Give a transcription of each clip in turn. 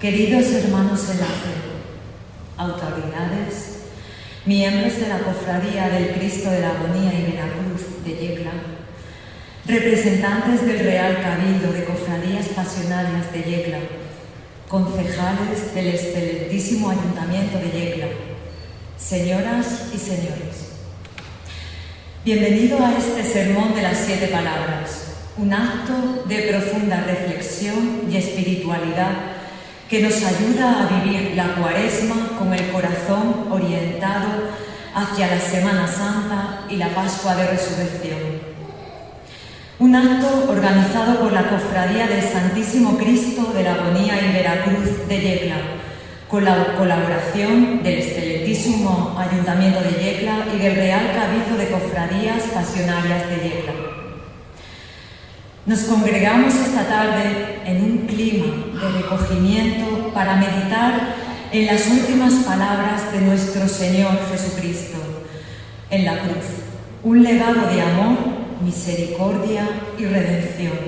Queridos hermanos en la fe, autoridades, miembros de la Cofradía del Cristo de la Agonía y Veracruz de Yecla, representantes del Real Cabildo de Cofradías Pasionarias de Yecla, concejales del excelentísimo Ayuntamiento de Yecla, señoras y señores. Bienvenido a este sermón de las 7 palabras, un acto de profunda reflexión y espiritualidad que nos ayuda a vivir la Cuaresma con el corazón orientado hacia la Semana Santa y la Pascua de Resurrección. Un acto organizado por la Cofradía del Santísimo Cristo de la Agonía y Veracruz de Yecla, con la colaboración del excelentísimo Ayuntamiento de Yecla y del Real Cabildo de Cofradías Pasionarias de Yecla. Nos congregamos esta tarde en un clima de recogimiento para meditar en las últimas palabras de nuestro Señor Jesucristo en la cruz, un legado de amor, misericordia y redención.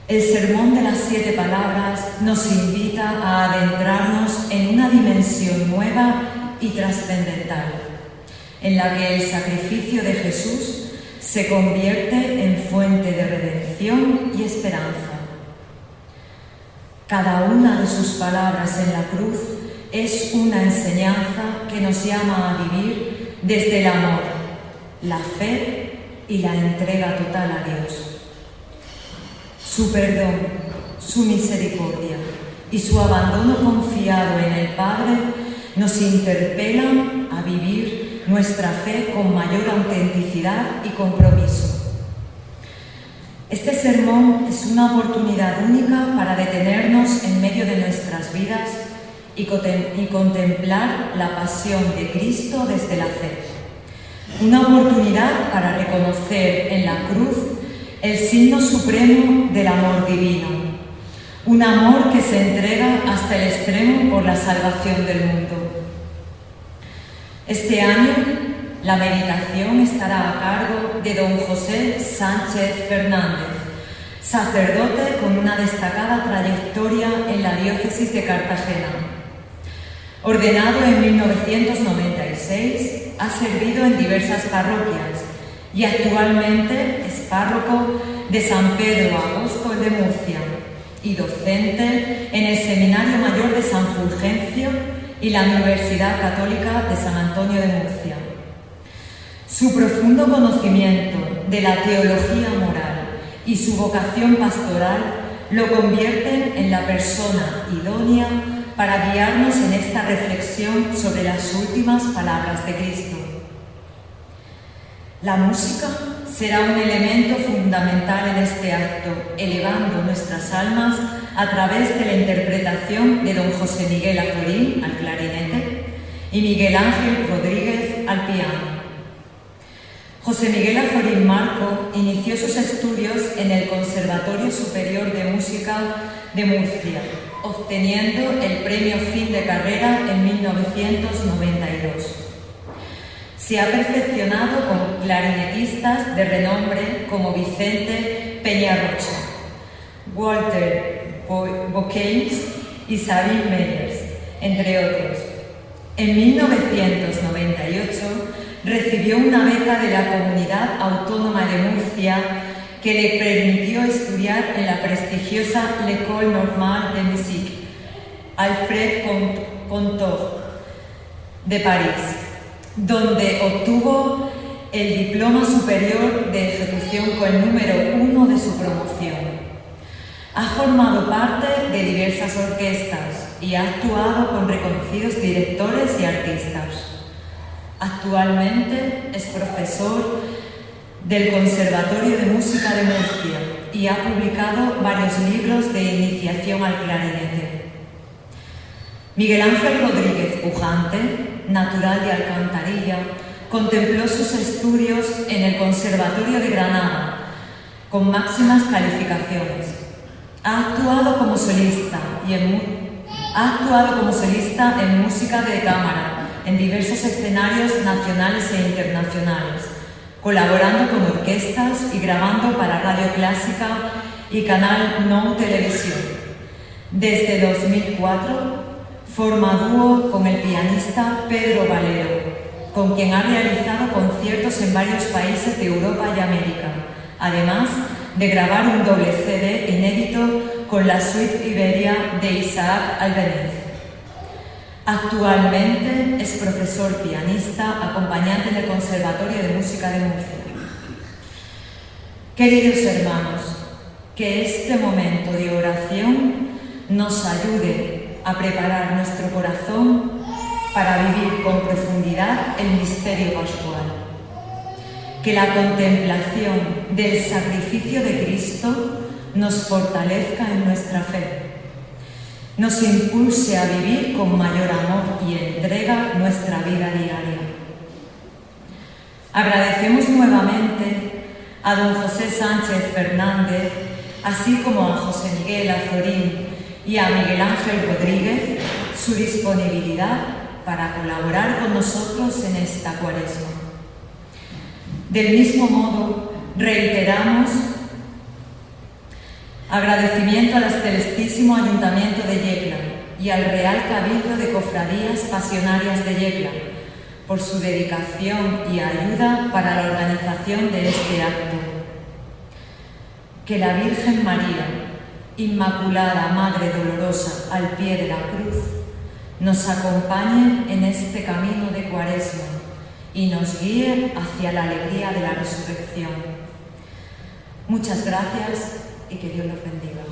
El sermón de las 7 palabras nos invita a adentrarnos en una dimensión nueva y trascendental, en la que el sacrificio de Jesús se convierte en fuente de redención y esperanza. Cada una de sus palabras en la cruz es una enseñanza que nos llama a vivir desde el amor, la fe y la entrega total a Dios. Su perdón, su misericordia y su abandono confiado en el Padre nos interpelan a vivir nuestra fe con mayor autenticidad y compromiso. Este sermón es una oportunidad única para detenernos en medio de nuestras vidas y contemplar la pasión de Cristo desde la fe. Una oportunidad para reconocer en la cruz el signo supremo del amor divino, un amor que se entrega hasta el extremo por la salvación del mundo. Este año, la meditación estará a cargo de don José Sánchez Fernández, sacerdote con una destacada trayectoria en la diócesis de Cartagena. Ordenado en 1996, ha servido en diversas parroquias y actualmente es párroco de San Pedro Apóstol de Murcia y docente en el Seminario Mayor de San Fulgencio y la Universidad Católica de San Antonio de Murcia. Su profundo conocimiento de la teología moral y su vocación pastoral lo convierten en la persona idónea para guiarnos en esta reflexión sobre las últimas palabras de Cristo. La música será un elemento fundamental en este acto, elevando nuestras almas a través de la interpretación de don José Miguel Azorín al clarinete y Miguel Ángel Rodríguez al piano. José Miguel Azorín Marco inició sus estudios en el Conservatorio Superior de Música de Murcia, obteniendo el premio fin de carrera en 1992. Se ha perfeccionado con clarinetistas de renombre como Vicente Peñarrocha, Walter Bocage y Sabine Meyers, entre otros. En 1998 recibió una beca de la Comunidad Autónoma de Murcia que le permitió estudiar en la prestigiosa L'École Normale de Musique Alfred Cortot de París, donde obtuvo el diploma superior de ejecución con el número 1 de su promoción. Ha formado parte de diversas orquestas y ha actuado con reconocidos directores y artistas. Actualmente es profesor del Conservatorio de Música de Murcia y ha publicado varios libros de iniciación al clarinete. Miguel Ángel Rodríguez Pujante, natural de Alcantarilla, contempló sus estudios en el Conservatorio de Granada, con máximas calificaciones. Ha actuado como solista en música de cámara, en diversos escenarios nacionales e internacionales, colaborando con orquestas y grabando para Radio Clásica y Canal Nou Televisión. Desde 2004 forma dúo con el pianista Pedro Valero, con quien ha realizado conciertos en varios países de Europa y América, además de grabar un doble CD inédito con la Suite Iberia de Isaac Albéniz. Actualmente es profesor pianista acompañante en el Conservatorio de Música de Murcia. Queridos hermanos, que este momento de oración nos ayude a preparar nuestro corazón para vivir con profundidad el misterio pascual. Que la contemplación del sacrificio de Cristo nos fortalezca en nuestra fe, nos impulse a vivir con mayor amor y entrega nuestra vida diaria. Agradecemos nuevamente a don José Sánchez Fernández, así como a José Miguel Azorín y a Miguel Ángel Rodríguez, su disponibilidad para colaborar con nosotros en esta Cuaresma. Del mismo modo, reiteramos agradecimiento al Celestísimo Ayuntamiento de Yecla y al Real Cabildo de Cofradías Pasionarias de Yecla por su dedicación y ayuda para la organización de este acto. Que la Virgen María, Inmaculada Madre Dolorosa al pie de la cruz, nos acompañe en este camino de Cuaresma y nos guíe hacia la alegría de la resurrección. Muchas gracias y que Dios los bendiga.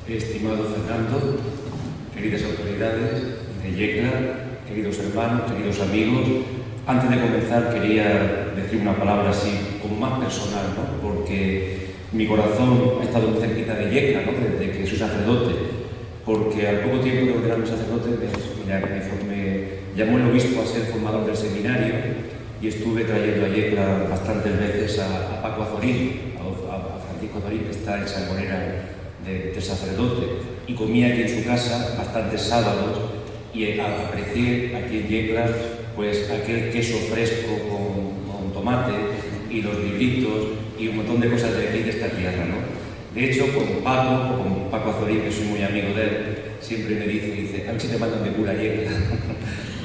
Estimado Fernando, queridas autoridades de Yecla, queridos hermanos, queridos amigos, antes de comenzar quería decir una palabra así como más personal, ¿no? Porque mi corazón ha estado muy cerquita de Yecla, ¿no? Desde que soy sacerdote, porque al poco tiempo de ordenarme sacerdote me llamó el obispo a ser formador del seminario y estuve trayendo a Yecla bastantes veces a Paco Azorín, a Francisco Azorín, que está en Sangonera de sacerdote, y comía aquí en su casa bastantes sábados y aprecié aquí en Yecla pues aquel queso fresco con tomate y los libritos y un montón de cosas de aquí, de esta tierra, ¿no? De hecho, con Paco Azorín, que soy muy amigo de él, siempre me dice, a ver si te mandan de cura a Yecla.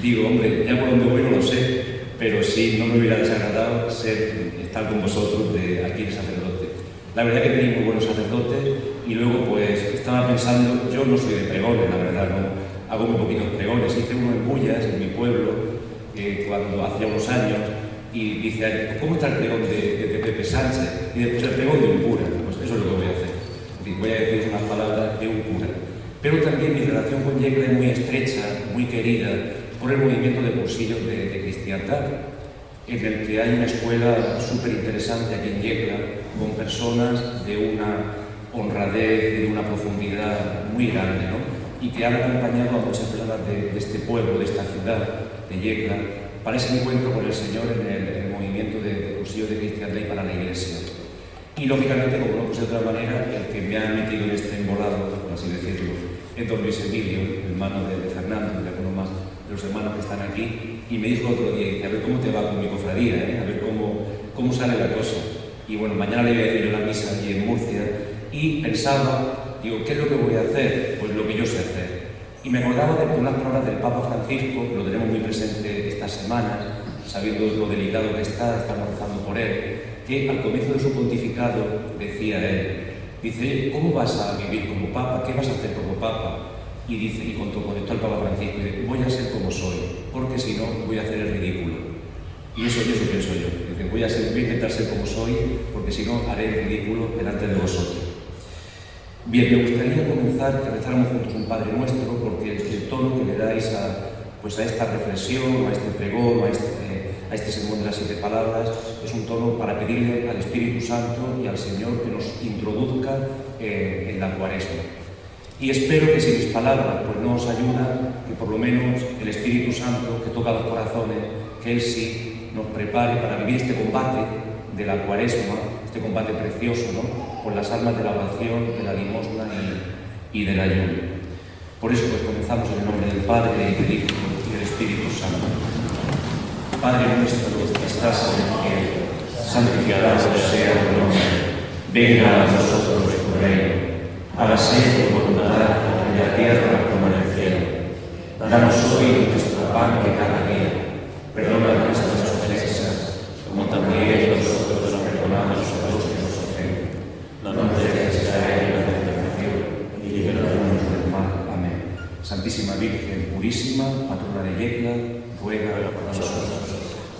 Digo, hombre, ya por donde voy no lo sé, pero sí, no me hubiera desagradado estar con vosotros aquí de sacerdote. La verdad que tenéis muy buenos sacerdotes y luego pues estaba pensando, yo no soy de pregones, la verdad, no hago muy poquitos pregones. Hice uno en Bullas, en mi pueblo, cuando hacía unos años, y dice, ¿cómo está el pregón de Pepe Sánchez? Y después el pregón de un cura. Pues eso es lo que voy a hacer. Es decir, voy a decir unas palabras de un cura. Pero también mi relación con Yecla es muy estrecha, muy querida, por el movimiento de cursillos de cristiandad, en el que hay una escuela súper interesante aquí en Yecla, con personas de una honradez y de una profundidad muy grande, ¿no? Y que han acompañado a muchas personas de este pueblo, de esta ciudad, de Yecla, para ese encuentro con el Señor en el movimiento de cursillos de cristiandad y para la Iglesia. Y lógicamente, como no puse de otra manera, el que me ha metido en este embolado, por así decirlo, es don Luis Emilio, hermano de Fernando, de algunos más de los hermanos que están aquí, y me dijo el otro día, dice, a ver cómo te va con mi cofradía, a ver cómo sale la cosa. Y bueno, mañana le voy a decir yo la misa allí en Murcia, y pensaba, digo, ¿qué es lo que voy a hacer? Pues lo que yo sé hacer. Y me acordaba de unas palabras del Papa Francisco, que lo tenemos muy presente estas semanas, sabiendo lo delicado que está, estamos rezando por él, que al comienzo de su pontificado decía él, dice, ¿cómo vas a vivir como Papa? ¿Qué vas a hacer como Papa? Y dice, y conectó el Papa Francisco, y dice, voy a ser como soy, porque si no, voy a hacer el ridículo. Y eso pienso yo, dice, voy a intentar ser como soy, porque si no, haré el ridículo delante de vosotros. Bien, me gustaría comenzar, que rezáramos juntos un Padre Nuestro, porque el tono que le dais a esta reflexión, a este pregón, a este sermón de las 7 palabras, es un tono para pedirle al Espíritu Santo y al Señor que nos introduzca en la Cuaresma. Y espero que si mis palabras pues, no os ayudan, que por lo menos el Espíritu Santo, que toca los corazones, que Él sí nos prepare para vivir este combate de la Cuaresma, este combate precioso, ¿no? Por las almas de la oración, de la limosna y del ayuno. Por eso pues comenzamos en el nombre del Padre, y del Hijo y del Espíritu Santo. Padre nuestro que estás en el cielo, santificado sea tu nombre. Venga a nosotros tu reino. Hágase tu voluntad en la tierra como en el cielo. Danos hoy nuestro pan de cada día. Perdona nuestras ofensas, como también nosotros perdonamos a los que nos ofenden. No nos dejes caer en la tentación y líbranos del mal. Amén. Santísima Virgen purísima, patrona de Yecla, ruega por nosotros.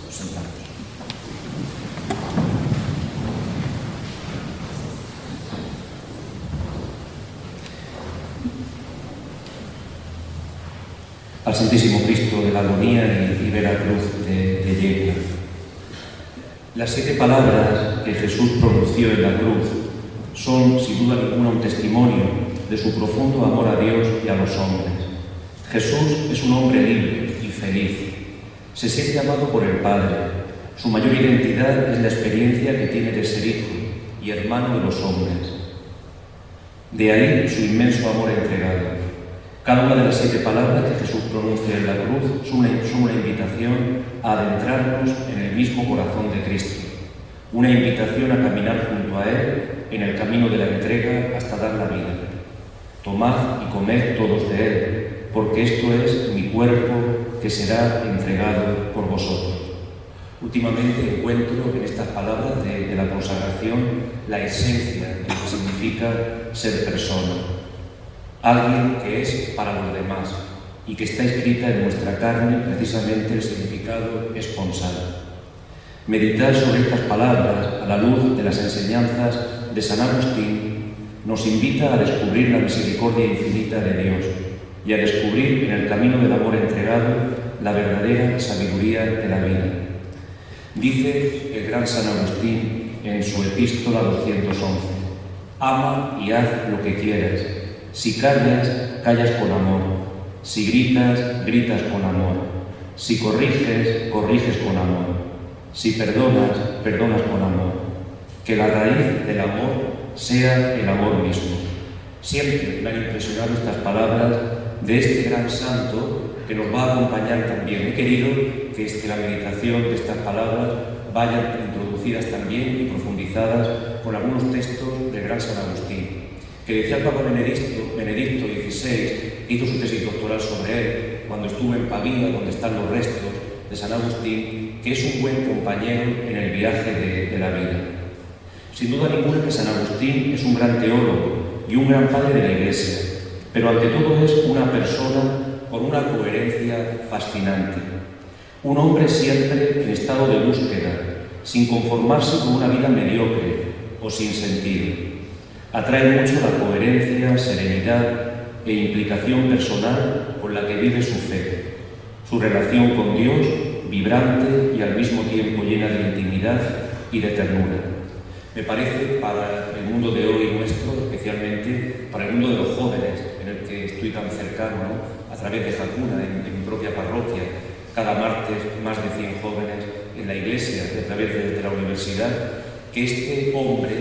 Sentamos. Al Santísimo Cristo de la Agonía y de la Cruz de Yecla. Las 7 palabras que Jesús pronunció en la cruz son, sin duda ninguna, un testimonio de su profundo amor a Dios y a los hombres. Jesús es un hombre libre y feliz. Se siente amado por el Padre. Su mayor identidad es la experiencia que tiene de ser hijo y hermano de los hombres. De ahí su inmenso amor entregado. Cada una de las 7 palabras que Jesús pronuncia en la cruz son una invitación a adentrarnos en el mismo corazón de Cristo, una invitación a caminar junto a Él en el camino de la entrega hasta dar la vida. Tomad y comed todos de Él, porque esto es mi cuerpo que será entregado por vosotros. Últimamente encuentro en estas palabras de la consagración la esencia de lo que significa ser persona. Alguien que es para los demás y que está escrita en nuestra carne precisamente el significado esponsal. Meditar sobre estas palabras a la luz de las enseñanzas de San Agustín nos invita a descubrir la misericordia infinita de Dios y a descubrir en el camino del amor entregado la verdadera sabiduría de la vida. Dice el gran San Agustín en su epístola 211: ama y haz lo que quieras. Si callas, callas con amor. Si gritas, gritas con amor. Si corriges, corriges con amor. Si perdonas, perdonas con amor. Que la raíz del amor sea el amor mismo. Siempre me han impresionado estas palabras de este gran santo que nos va a acompañar también. He querido que la meditación de estas palabras vayan introducidas también y profundizadas con algunos textos del gran San Agustín, que decía el Papa Benedicto XVI, que hizo su tesis doctoral sobre él cuando estuvo en Pavía, donde están los restos de San Agustín, que es un buen compañero en el viaje de la vida. Sin duda ninguna que San Agustín es un gran teólogo y un gran padre de la Iglesia, pero ante todo es una persona con una coherencia fascinante. Un hombre siempre en estado de búsqueda, sin conformarse con una vida mediocre o sin sentido. Atrae mucho la coherencia, serenidad e implicación personal con la que vive su fe. Su relación con Dios, vibrante y al mismo tiempo llena de intimidad y de ternura. Me parece para el mundo de hoy nuestro, especialmente para el mundo de los jóvenes, en el que estoy tan cercano, ¿no?, a través de Hakuna, en mi propia parroquia, cada martes más de 100 jóvenes en la iglesia y a través de la universidad, que este hombre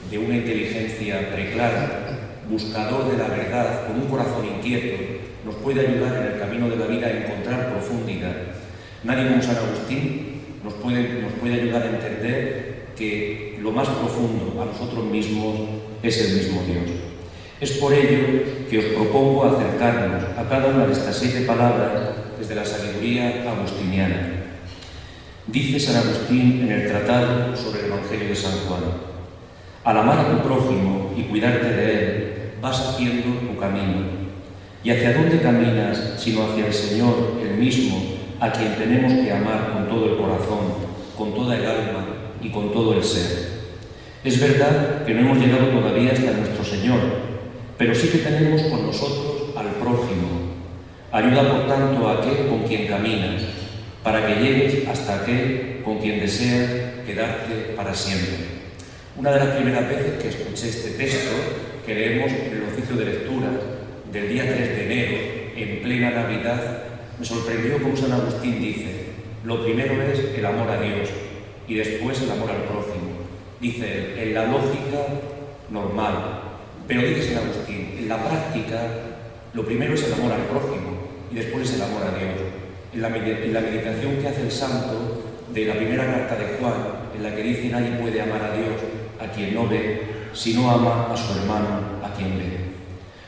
de una inteligencia preclara, buscador de la verdad, con un corazón inquieto, nos puede ayudar en el camino de la vida a encontrar profundidad. Nadie como San Agustín nos puede ayudar a entender que lo más profundo a nosotros mismos es el mismo Dios. Es por ello que os propongo acercarnos a cada una de estas 7 palabras desde la sabiduría agustiniana. Dice San Agustín en el Tratado sobre el Evangelio de San Juan: al amar a tu prójimo y cuidarte de él, vas haciendo tu camino. ¿Y hacia dónde caminas sino hacia el Señor, el mismo, a quien tenemos que amar con todo el corazón, con toda el alma y con todo el ser? Es verdad que no hemos llegado todavía hasta nuestro Señor, pero sí que tenemos con nosotros al prójimo. Ayuda, por tanto, a aquel con quien caminas, para que llegues hasta aquel con quien deseas quedarte para siempre. Una de las primeras veces que escuché este texto, que leemos en el oficio de lectura del día 3 de enero, en plena Navidad, me sorprendió como San Agustín dice: lo primero es el amor a Dios y después el amor al prójimo. Dice él, en la lógica normal, pero dice San Agustín, en la práctica, lo primero es el amor al prójimo y después es el amor a Dios. En la meditación que hace el santo de la primera carta de Juan, en la que dice: nadie puede amar a Dios a quien no ve, si no ama a su hermano a quien ve.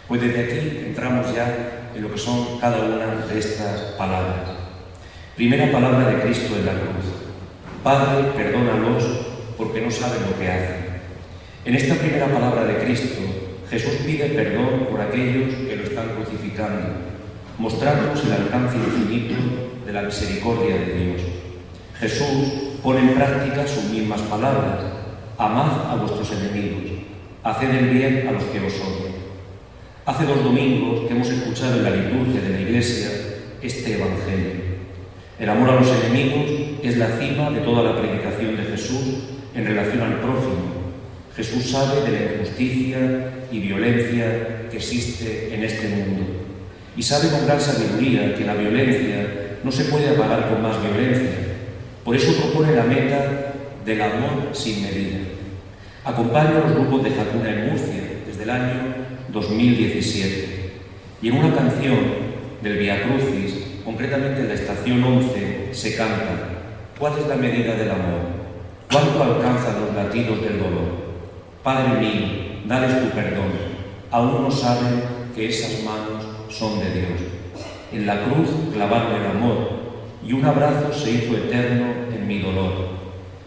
Pues desde aquí entramos ya en lo que son cada una de estas palabras. Primera palabra de Cristo en la cruz: Padre, perdónalos porque no saben lo que hacen. En esta primera palabra de Cristo, Jesús pide perdón por aquellos que lo están crucificando, mostrándonos el alcance infinito de la misericordia de Dios. Jesús pone en práctica sus mismas palabras: amad a vuestros enemigos, haced el bien a los que os odian. Hace 2 domingos que hemos escuchado en la liturgia de la Iglesia este Evangelio. El amor a los enemigos es la cima de toda la predicación de Jesús en relación al prójimo. Jesús sabe de la injusticia y violencia que existe en este mundo y sabe con gran sabiduría que la violencia no se puede apagar con más violencia. Por eso propone la meta del amor sin medida. Acompaña a los grupos de Hakuna en Murcia desde el año 2017 y en una canción del Via Crucis, concretamente en la estación 11, se canta: ¿cuál es la medida del amor? ¿Cuánto alcanzan los latidos del dolor? Padre mío, dales tu perdón, aún no saben que esas manos son de Dios. En la cruz clavaron el amor y un abrazo se hizo eterno en mi dolor.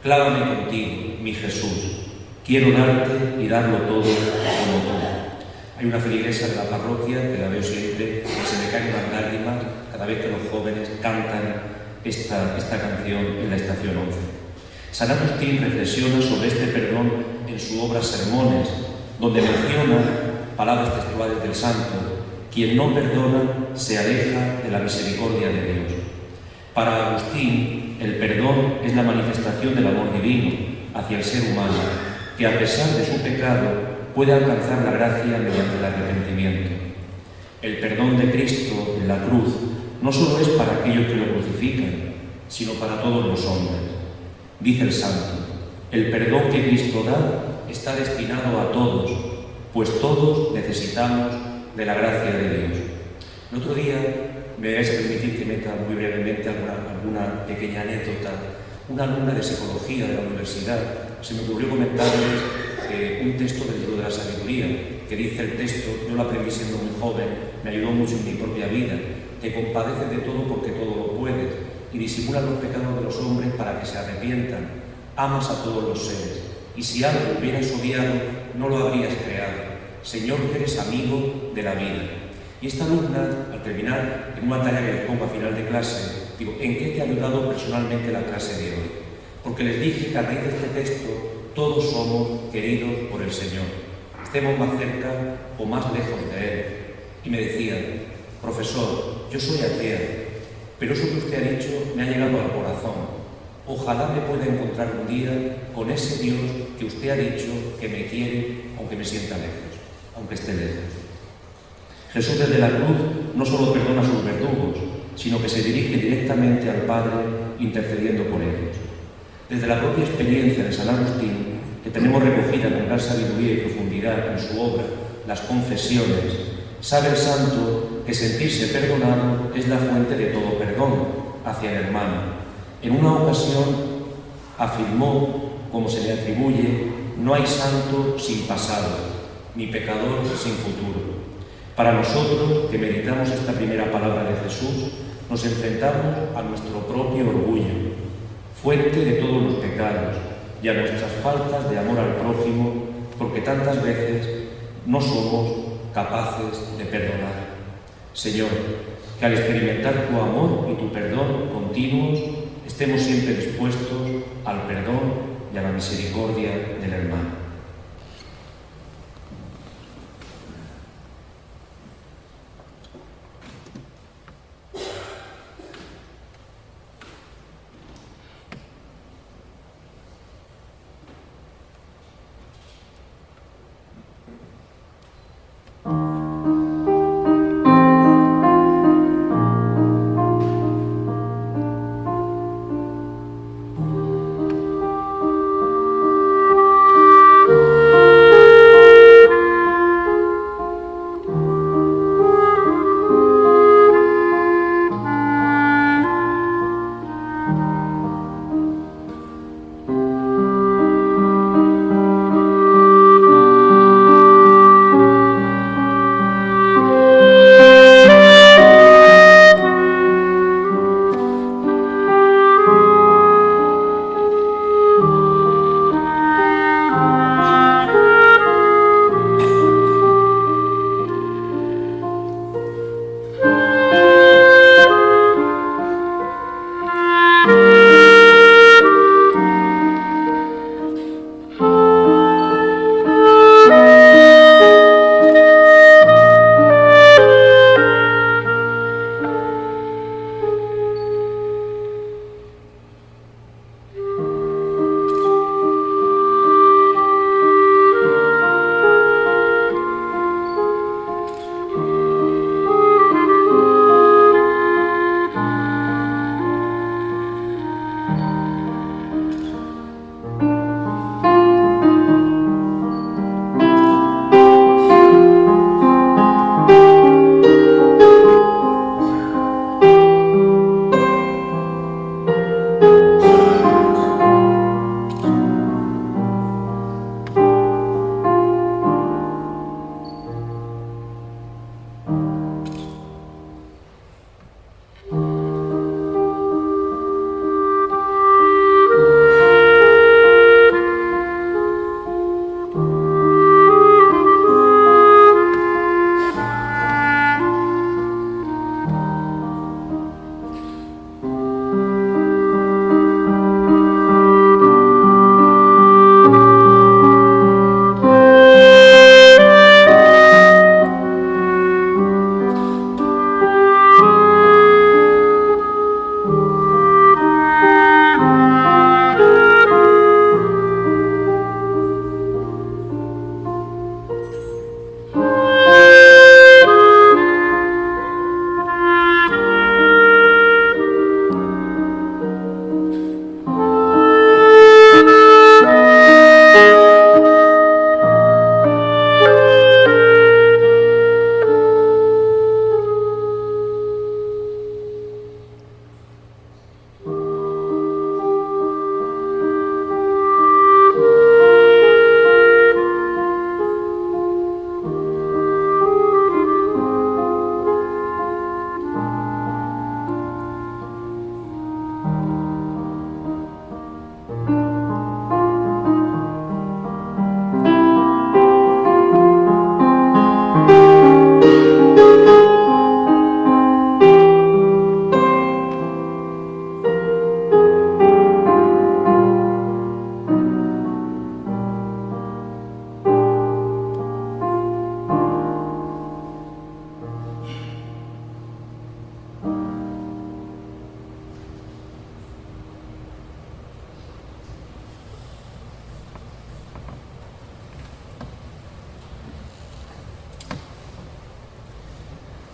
Clávame contigo, mi Jesús, quiero darte y darlo todo como tú. Hay una feligresa de la parroquia que la veo siempre, que se me caen unas lágrimas cada vez que los jóvenes cantan esta canción en la estación 11. San Agustín reflexiona sobre este perdón en su obra Sermones, donde menciona palabras textuales del santo: quien no perdona se aleja de la misericordia de Dios. Para Agustín, el perdón es la manifestación del amor divino hacia el ser humano, que a pesar de su pecado puede alcanzar la gracia mediante el arrepentimiento. El perdón de Cristo en la cruz no solo es para aquellos que lo crucifican, sino para todos los hombres. Dice el santo: el perdón que Cristo da está destinado a todos, pues todos necesitamos de la gracia de Dios. El otro día, me vais a permitir que meta muy brevemente alguna pequeña anécdota. Una alumna de psicología de la universidad se me ocurrió comentarles un texto del libro de la sabiduría, que dice el texto: yo lo aprendí siendo muy joven, me ayudó mucho en mi propia vida. Te compadeces de todo porque todo lo puedes, y disimulas los pecados de los hombres para que se arrepientan. Amas a todos los seres, y si algo hubieras odiado, no lo habrías creado. Señor, que eres amigo de la vida. Y esta alumna, al terminar, en una tarea que les pongo a final de clase, digo: ¿en qué te ha ayudado personalmente la clase de hoy? Porque les dije que a raíz de este texto todos somos queridos por el Señor, estemos más cerca o más lejos de Él. Y me decía: profesor, yo soy atea, pero eso que usted ha dicho me ha llegado al corazón. Ojalá me pueda encontrar un día con ese Dios que usted ha dicho que me quiere, aunque me sienta lejos, aunque esté lejos. Jesús desde la cruz no solo perdona a sus verdugos, sino que se dirige directamente al Padre intercediendo por ellos. Desde la propia experiencia de San Agustín, que tenemos recogida con gran sabiduría y profundidad en su obra, Las Confesiones, sabe el santo que sentirse perdonado es la fuente de todo perdón hacia el hermano. En una ocasión afirmó, como se le atribuye: no hay santo sin pasado, ni pecador sin futuro. Para nosotros, que meditamos esta primera palabra de Jesús, nos enfrentamos a nuestro propio orgullo, fuente de todos los pecados, y a nuestras faltas de amor al prójimo, porque tantas veces no somos capaces de perdonar. Señor, que al experimentar tu amor y tu perdón continuos, estemos siempre dispuestos al perdón y a la misericordia del hermano.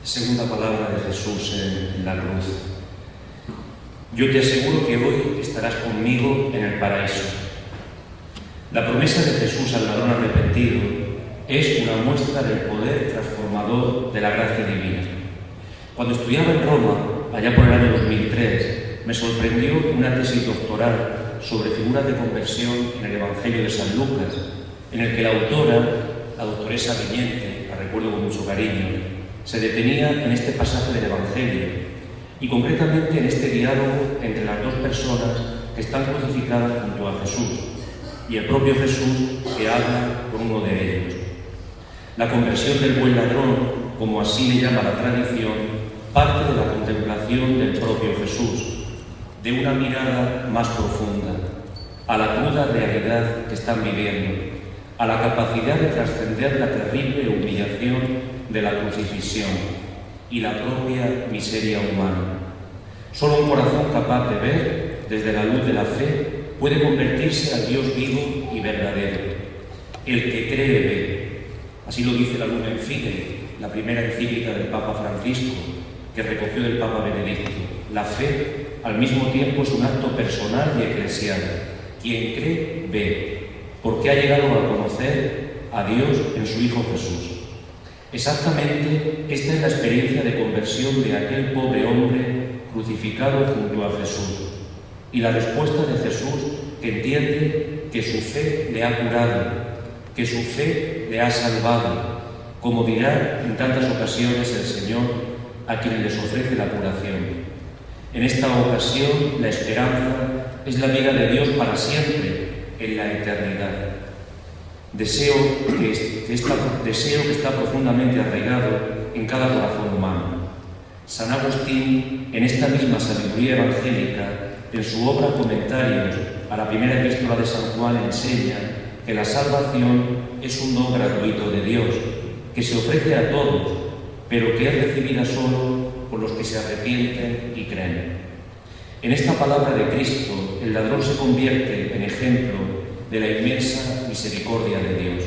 Segunda palabra de Jesús en la cruz. Yo te aseguro que hoy estarás conmigo en el paraíso. La promesa de Jesús al ladrón arrepentido es una muestra del poder transformador de la gracia divina. Cuando estudiaba en Roma, allá por el año 2003, me sorprendió una tesis doctoral sobre figuras de conversión en el Evangelio de San Lucas, en el que la autora, la doctoresa Viñente, la recuerdo con mucho cariño, se detenía en este pasaje del Evangelio y concretamente en este diálogo entre las dos personas que están crucificadas junto a Jesús y el propio Jesús que habla con uno de ellos. La conversión del buen ladrón, como así le llama la tradición, parte de la contemplación del propio Jesús, de una mirada más profunda, a la cruda realidad que están viviendo, a la capacidad de trascender la terrible humillación de la crucifixión y la propia miseria humana. Solo un corazón capaz de ver, desde la luz de la fe, puede convertirse al Dios vivo y verdadero. El que cree ve. Así lo dice la Lumen Fidei, la primera encíclica del Papa Francisco, que recogió del Papa Benedicto. La fe, al mismo tiempo, es un acto personal y eclesial. Quien cree ve, porque ha llegado a conocer a Dios en su Hijo Jesús. Exactamente esta es la experiencia de conversión de aquel pobre hombre crucificado junto a Jesús y la respuesta de Jesús que entiende que su fe le ha curado, que su fe le ha salvado, como dirá en tantas ocasiones el Señor a quienes les ofrece la curación. En esta ocasión la esperanza es la vida de Dios para siempre, en la eternidad. Deseo que está profundamente arraigado en cada corazón humano. San Agustín, en esta misma sabiduría evangélica, en su obra Comentarios a la primera epístola de San Juan, enseña que la salvación es un don gratuito de Dios, que se ofrece a todos, pero que es recibida solo por los que se arrepienten y creen. En esta palabra de Cristo, el ladrón se convierte en ejemplo de la inmensa misericordia de Dios.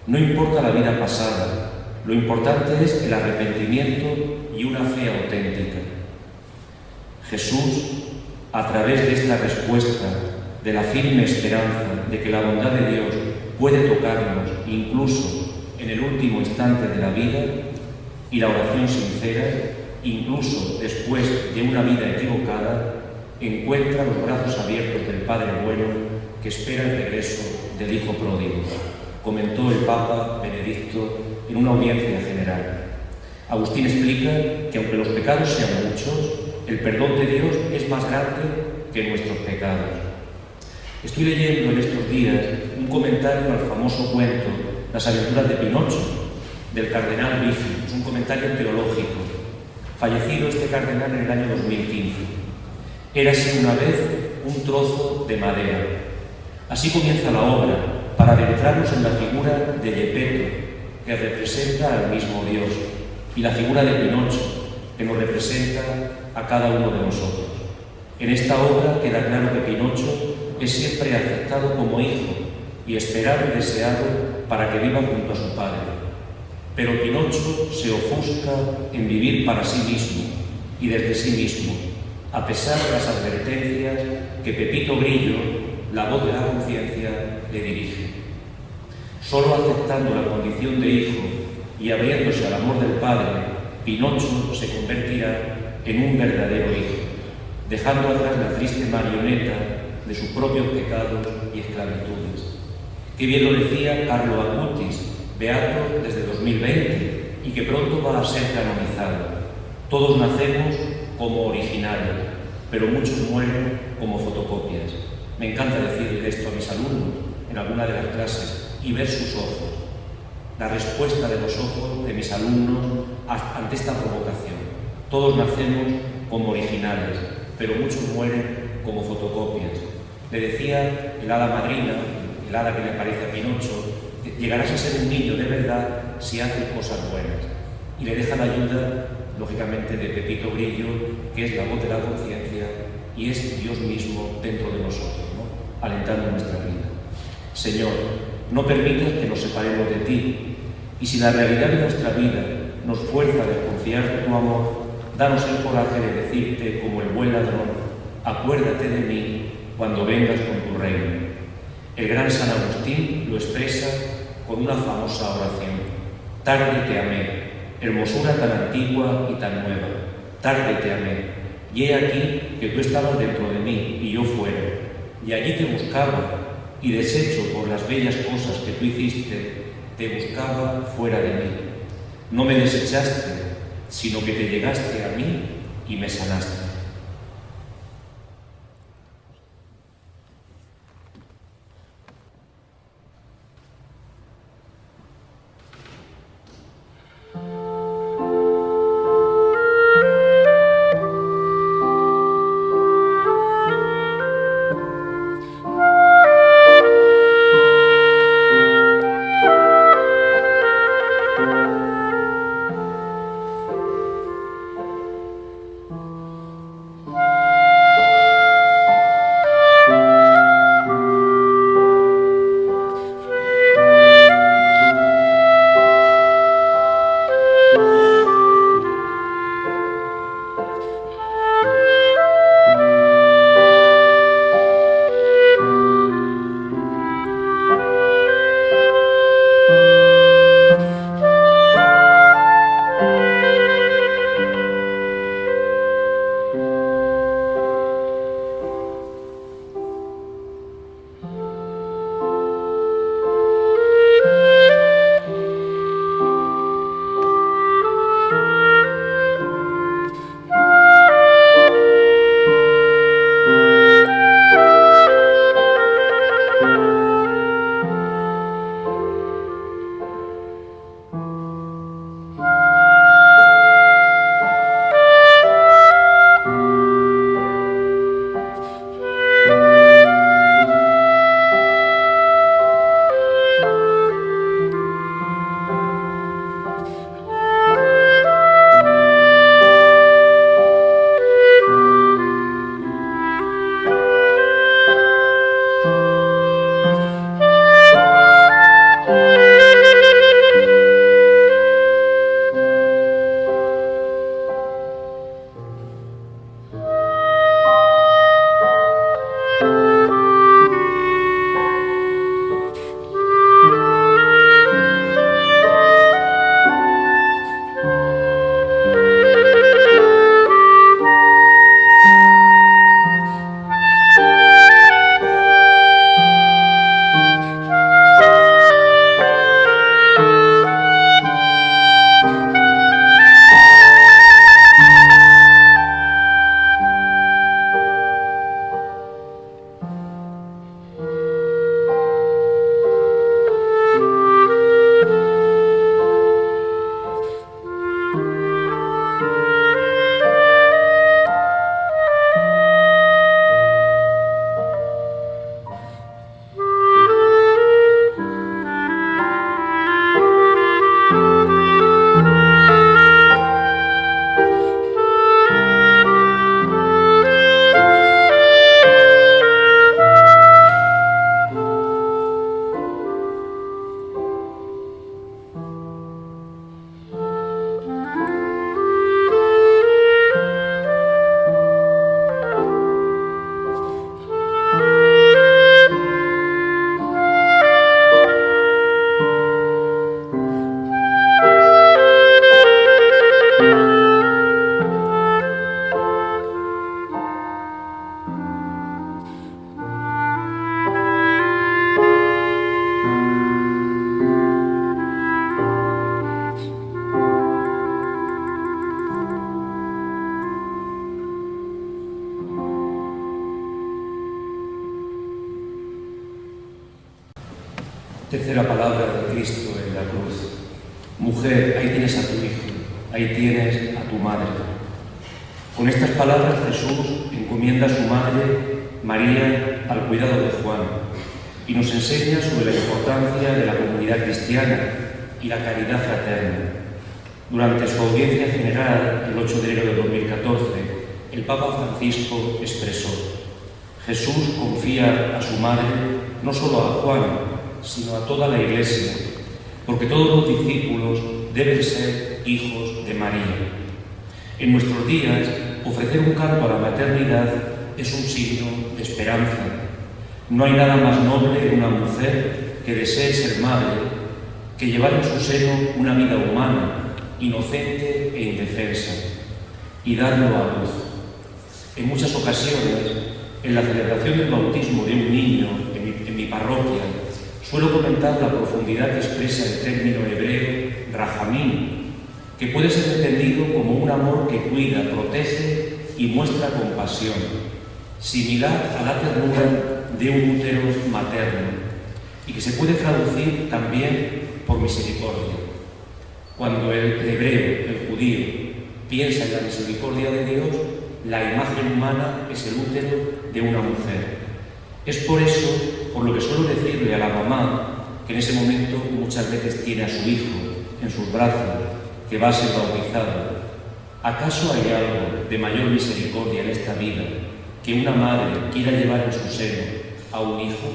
No importa la vida pasada, lo importante es el arrepentimiento y una fe auténtica. Jesús, a través de esta respuesta, de la firme esperanza de que la bondad de Dios puede tocarnos incluso en el último instante de la vida, y la oración sincera, incluso después de una vida equivocada, encuentra los brazos abiertos del Padre bueno que espera el regreso del Hijo pródigo, comentó el Papa Benedicto en una audiencia general. Agustín explica que aunque los pecados sean muchos, el perdón de Dios es más grande que nuestros pecados. Estoy leyendo en estos días un comentario al famoso cuento Las aventuras de Pinocho, del cardenal Biffi. Es un comentario teológico, fallecido este cardenal en el año 2015. Érase una vez un trozo de madera. Así comienza la obra, para adentrarnos en la figura de Geppetto, que representa al mismo Dios, y la figura de Pinocho, que nos representa a cada uno de nosotros. En esta obra queda claro que Pinocho es siempre aceptado como hijo y esperado y deseado para que viva junto a su padre. Pero Pinocho se ofusca en vivir para sí mismo y desde sí mismo, a pesar de las advertencias que Pepito Grillo, la voz de la conciencia, le dirige. Solo aceptando la condición de hijo y abriéndose al amor del Padre, Pinocho se convertirá en un verdadero hijo, dejando atrás la triste marioneta de sus propios pecados y esclavitudes. Qué bien lo decía Carlo Acutis, beato desde 2020 y que pronto va a ser canonizado. Todos nacemos como originales, pero muchos mueren como fotocopias. Me encanta decir esto a mis alumnos en alguna de las clases y ver sus ojos, la respuesta de los ojos de mis alumnos ante esta provocación. Todos nacemos como originales, pero muchos mueren como fotocopias. Le decía el hada madrina, el hada que le aparece a Pinocho, llegarás a ser un niño de verdad si haces cosas buenas. Y le deja la ayuda, lógicamente, de Pepito Grillo, que es la voz de la conciencia y es Dios mismo dentro de nosotros, ¿no? Alentando nuestra vida. Señor, no permitas que nos separemos de ti, y si la realidad de nuestra vida nos fuerza a desconfiar de tu amor, danos el coraje de decirte como el buen ladrón: acuérdate de mí cuando vengas con tu reino. El gran San Agustín lo expresa con una famosa oración: tarde te amé, hermosura tan antigua y tan nueva, tarde te amé, y he aquí que tú estabas dentro de mí y yo fuera, y allí te buscaba, y deshecho por las bellas cosas que tú hiciste, te buscaba fuera de mí. No me desechaste, sino que te llegaste a mí y me sanaste. Tercera palabra de Cristo en la cruz. Mujer, ahí tienes a tu hijo, ahí tienes a tu madre. Con estas palabras Jesús encomienda a su madre, María, al cuidado de Juan y nos enseña sobre la importancia de la comunidad cristiana y la caridad fraterna. Durante su audiencia general, el 8 de enero de 2014, el Papa Francisco expresó: Jesús confía a su madre no solo a Juan, sino a toda la Iglesia, porque todos los discípulos deben ser hijos de María. En nuestros días, ofrecer un canto a la maternidad es un signo de esperanza. No hay nada más noble en una mujer que desee ser madre que llevar en su seno una vida humana, inocente e indefensa, y darlo a luz. En muchas ocasiones, en la celebración del bautismo de un niño en mi parroquia, suelo comentar la profundidad que expresa el término hebreo rajamín, que puede ser entendido como un amor que cuida, protege y muestra compasión, similar a la ternura de un útero materno, y que se puede traducir también por misericordia. Cuando el hebreo, el judío, piensa en la misericordia de Dios, la imagen humana es el útero de una mujer. Es por eso, por lo que suelo decirle a la mamá, que en ese momento muchas veces tiene a su hijo en sus brazos, que va a ser bautizado: ¿acaso hay algo de mayor misericordia en esta vida que una madre quiera llevar en su seno a un hijo?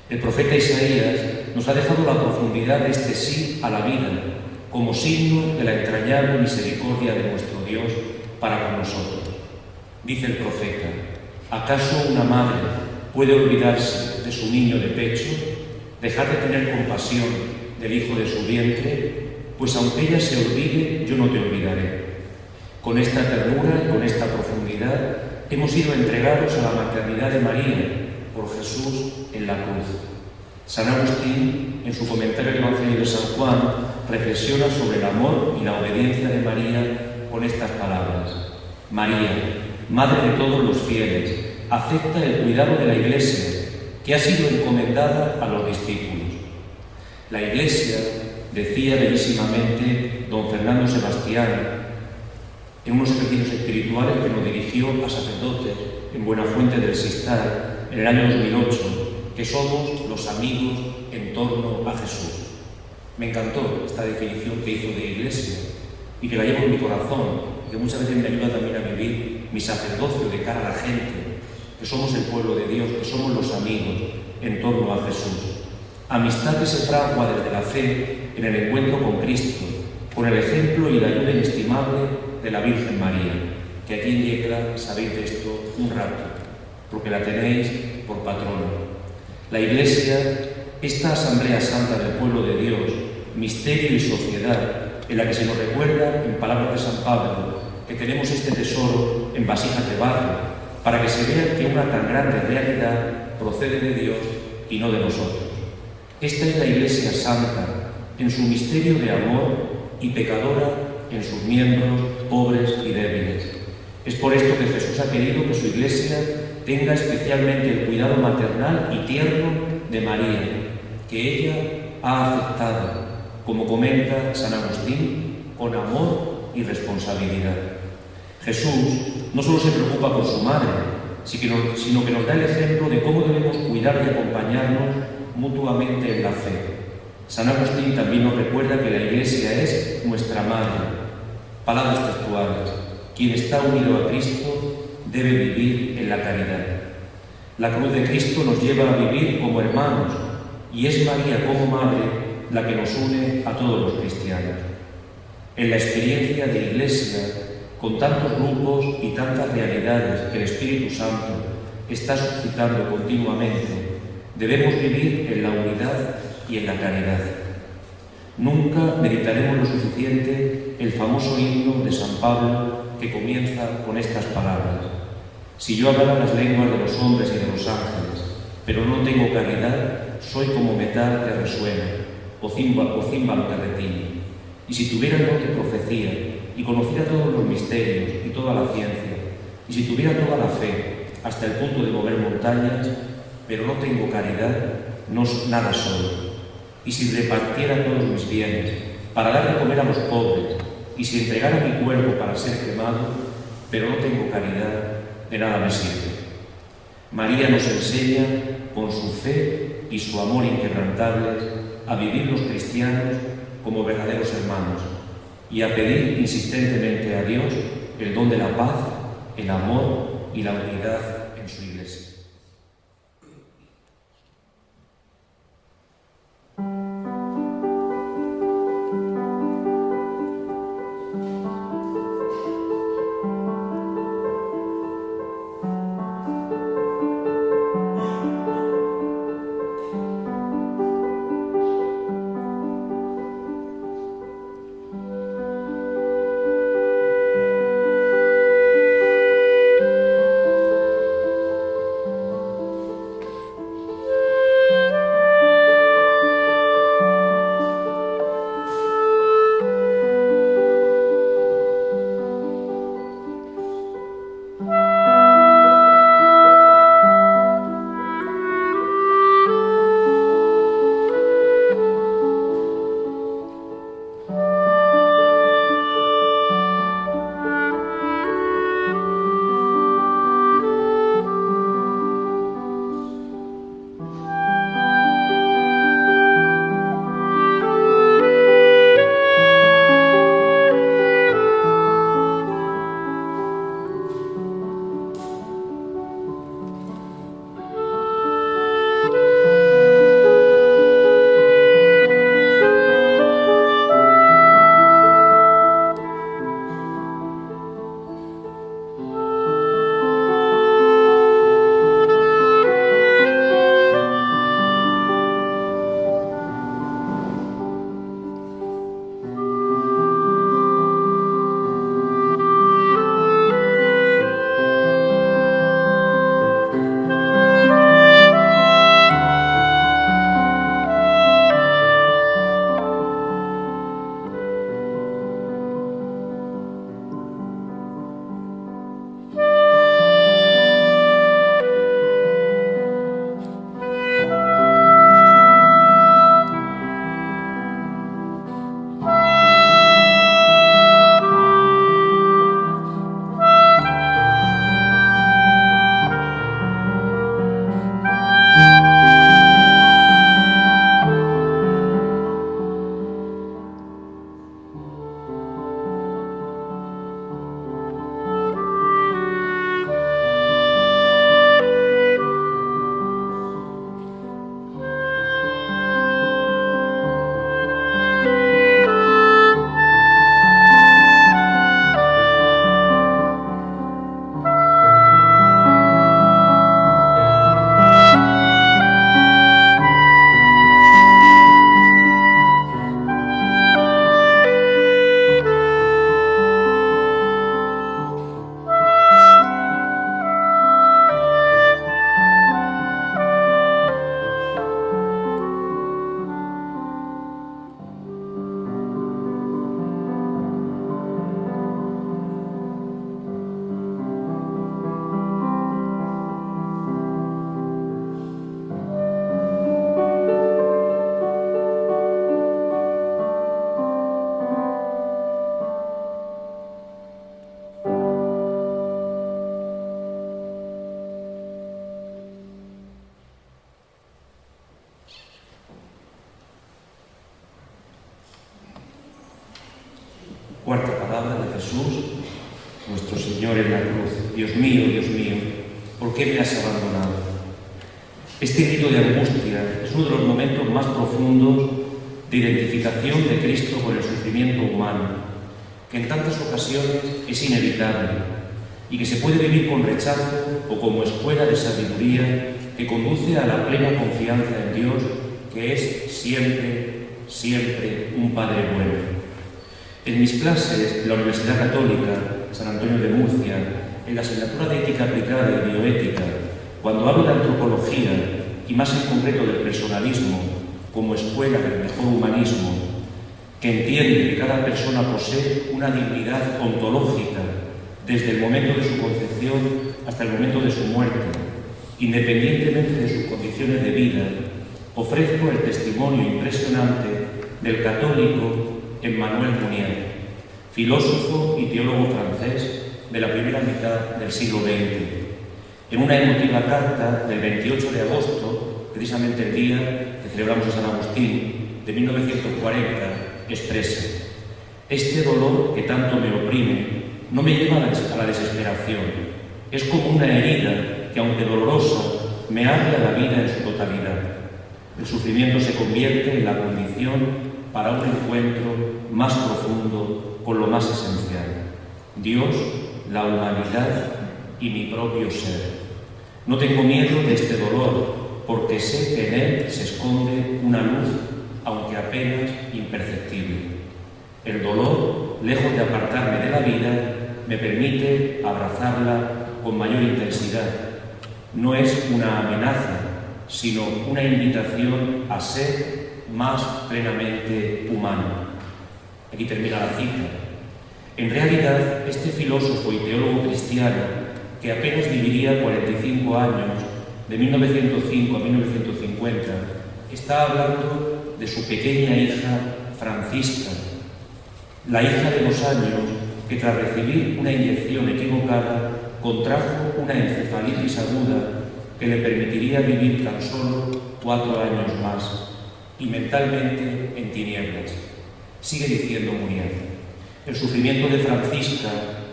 El profeta Isaías nos ha dejado la profundidad de este sí a la vida como signo de la entrañable misericordia de nuestro Dios para con nosotros. Dice el profeta: ¿acaso una madre puede olvidarse de su niño de pecho, dejar de tener compasión del hijo de su vientre? Pues aunque ella se olvide, yo no te olvidaré. Con esta ternura y con esta profundidad hemos sido entregados a la maternidad de María por Jesús en la cruz. San Agustín, en su comentario al Evangelio de San Juan, reflexiona sobre el amor y la obediencia de María con estas palabras: María, Madre de todos los fieles, acepta el cuidado de la Iglesia, que ha sido encomendada a los discípulos. La Iglesia, decía bellísimamente don Fernando Sebastián, en unos ejercicios espirituales que nos dirigió a sacerdotes en Buenafuente del Sistar en el año 2008, que somos los amigos en torno a Jesús. Me encantó esta definición que hizo de Iglesia y que la llevo en mi corazón y que muchas veces me ayuda también a vivir mi sacerdocio de cara a la gente, que somos el pueblo de Dios, que somos los amigos en torno a Jesús. Amistad que se fragua desde la fe en el encuentro con Cristo, con el ejemplo y la ayuda inestimable de la Virgen María, que aquí en Yecla sabéis de esto un rato, porque la tenéis por patrona. La Iglesia, esta Asamblea Santa del pueblo de Dios, misterio y sociedad, en la que se nos recuerda, en palabras de San Pablo, que tenemos este tesoro en vasijas de barro, para que se vea que una tan grande realidad procede de Dios y no de nosotros. Esta es la Iglesia Santa, en su misterio de amor y pecadora en sus miembros pobres y débiles. Es por esto que Jesús ha querido que su Iglesia tenga especialmente el cuidado maternal y tierno de María, que ella ha aceptado, como comenta San Agustín, con amor y responsabilidad. Jesús no solo se preocupa por su madre, sino que nos da el ejemplo de cómo debemos cuidar y acompañarnos mutuamente en la fe. San Agustín también nos recuerda que la Iglesia es nuestra madre. Palabras textuales: quien está unido a Cristo debe vivir en la caridad. La cruz de Cristo nos lleva a vivir como hermanos, y es María como madre la que nos une a todos los cristianos. En la experiencia de Iglesia, con tantos grupos y tantas realidades que el Espíritu Santo está suscitando continuamente, debemos vivir en la unidad y en la caridad. Nunca meditaremos lo suficiente el famoso himno de San Pablo que comienza con estas palabras: si yo hablara las lenguas de los hombres y de los ángeles, pero no tengo caridad, soy como metal que resuena, o címbalo que retiñe. Y si tuviera el don de profecía, y conociera todos los misterios y toda la ciencia, y si tuviera toda la fe, hasta el punto de mover montañas, pero no tengo caridad, nada soy. Y si repartiera todos mis bienes, para dar de comer a los pobres, y si entregara mi cuerpo para ser quemado, pero no tengo caridad, de nada me sirve. María nos enseña, con su fe y su amor inquebrantables, a vivir los cristianos como verdaderos hermanos y a pedir insistentemente a Dios el don de la paz, el amor y la unidad en su Iglesia. palabra de Jesús, nuestro Señor en la cruz. Dios mío, ¿por qué me has abandonado? Este grito de angustia es uno de los momentos más profundos de identificación de Cristo con el sufrimiento humano, que en tantas ocasiones es inevitable y que se puede vivir con rechazo o como escuela de sabiduría que conduce a la plena confianza en Dios, que es siempre un Padre bueno. En mis clases de la Universidad Católica San Antonio de Murcia, en la asignatura de Ética Aplicada y Bioética, cuando hablo de antropología y más en concreto del personalismo como escuela del mejor humanismo, que entiende que cada persona posee una dignidad ontológica desde el momento de su concepción hasta el momento de su muerte, independientemente de sus condiciones de vida, ofrezco el testimonio impresionante del católico Emmanuel Mounier, filósofo y teólogo francés de la primera mitad del siglo XX. En una emotiva carta del 28 de agosto, precisamente el día que celebramos a San Agustín, de 1940, expresa: este dolor que tanto me oprime no me lleva a la desesperación. Es como una herida que, aunque dolorosa, me abre a la vida en su totalidad. El sufrimiento se convierte en la condición para un encuentro más profundo con lo más esencial: Dios, la humanidad y mi propio ser. No tengo miedo de este dolor, porque sé que en él se esconde una luz, aunque apenas imperceptible. El dolor, lejos de apartarme de la vida, me permite abrazarla con mayor intensidad. No es una amenaza, sino una invitación a ser más plenamente humano. Aquí termina la cita. En realidad, este filósofo y teólogo cristiano, que apenas viviría 45 años, de 1905 a 1950, está hablando de su pequeña hija Francisca, la hija de 2 años que tras recibir una inyección equivocada contrajo una encefalitis aguda que le permitiría vivir tan solo 4 años más, y mentalmente en tinieblas. Sigue diciendo Mounier: el sufrimiento de Francisca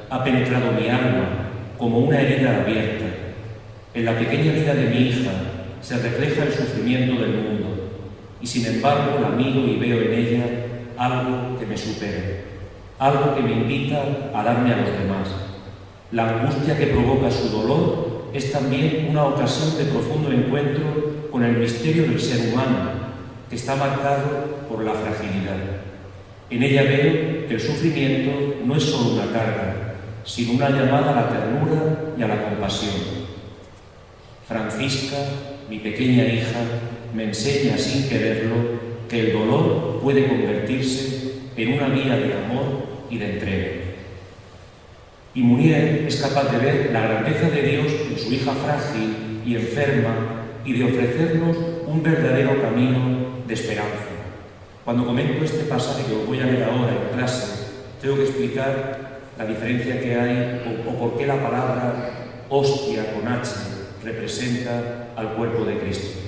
ha penetrado mi alma como una herida abierta. En la pequeña vida de mi hija se refleja el sufrimiento del mundo, y sin embargo la miro y veo en ella algo que me supera, algo que me invita a darme a los demás. La angustia que provoca su dolor es también una ocasión de profundo encuentro con el misterio del ser humano, que está marcado por la fragilidad. En ella veo que el sufrimiento no es solo una carga, sino una llamada a la ternura y a la compasión. Francisca, mi pequeña hija, me enseña sin quererlo que el dolor puede convertirse en una vía de amor y de entrega. Y Mounier es capaz de ver la grandeza de Dios en su hija frágil y enferma y de ofrecernos un verdadero camino de esperanza. Cuando comento este pasaje que os voy a leer ahora en clase, tengo que explicar la diferencia que hay o por qué la palabra hostia con H representa al cuerpo de Cristo.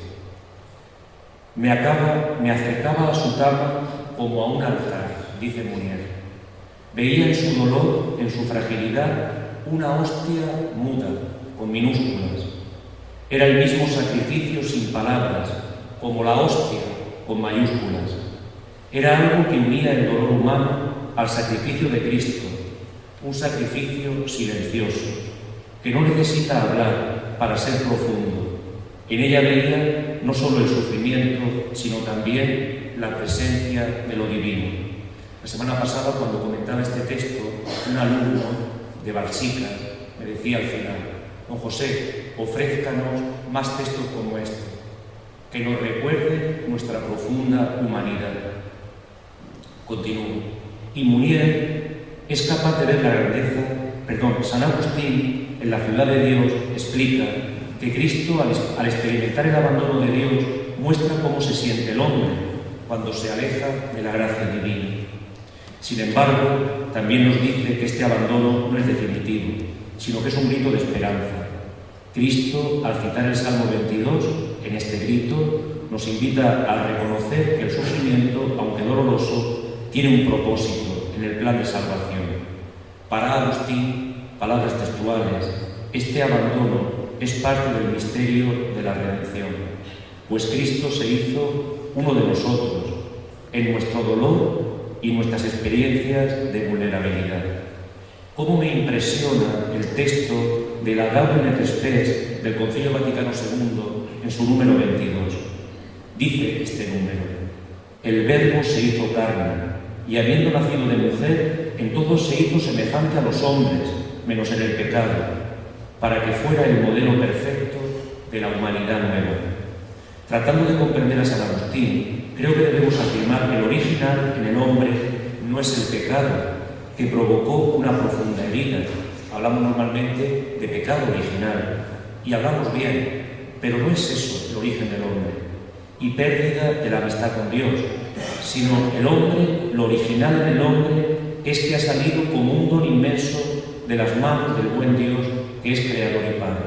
Me acercaba a su cama como a un altar, dice Mounier. Veía en su dolor, en su fragilidad, una hostia muda, con minúsculas. Era el mismo sacrificio sin palabras, como la hostia, con mayúsculas. Era algo que unía el dolor humano al sacrificio de Cristo, un sacrificio silencioso, que no necesita hablar para ser profundo. En ella veía no solo el sufrimiento, sino también la presencia de lo divino. La semana pasada, cuando comentaba este texto, un alumno de Balsica me decía al final: don José, ofrézcanos más textos como este, que nos recuerden nuestra profunda humanidad. Continúo. Y Mounier es capaz de ver la grandeza. San Agustín, en La ciudad de Dios, explica que Cristo, al experimentar el abandono de Dios, muestra cómo se siente el hombre cuando se aleja de la gracia divina. Sin embargo, también nos dice que este abandono no es definitivo, sino que es un grito de esperanza. Cristo, al citar el Salmo 22, en este grito, nos invita a reconocer que el sufrimiento, aunque doloroso, tiene un propósito en el plan de salvación. Para Agustín, palabras textuales, este abandono es parte del misterio de la redención, pues Cristo se hizo uno de nosotros en nuestro dolor y nuestras experiencias de vulnerabilidad. ¿Cómo me impresiona el texto de la Gaudium et Spes del Concilio Vaticano II en su número 22? Dice este número: el Verbo se hizo carne, y habiendo nacido de mujer, en todo se hizo semejante a los hombres, menos en el pecado, para que fuera el modelo perfecto de la humanidad nueva. Tratando de comprender a San Agustín, creo que debemos afirmar que el original en el hombre no es el pecado, que provocó una profunda herida. Hablamos normalmente de pecado original, y hablamos bien, pero no es eso el origen del hombre, y pérdida de la amistad con Dios, sino el hombre, lo original en el hombre es que ha salido como un don inmenso de las manos del buen Dios que es creador y padre.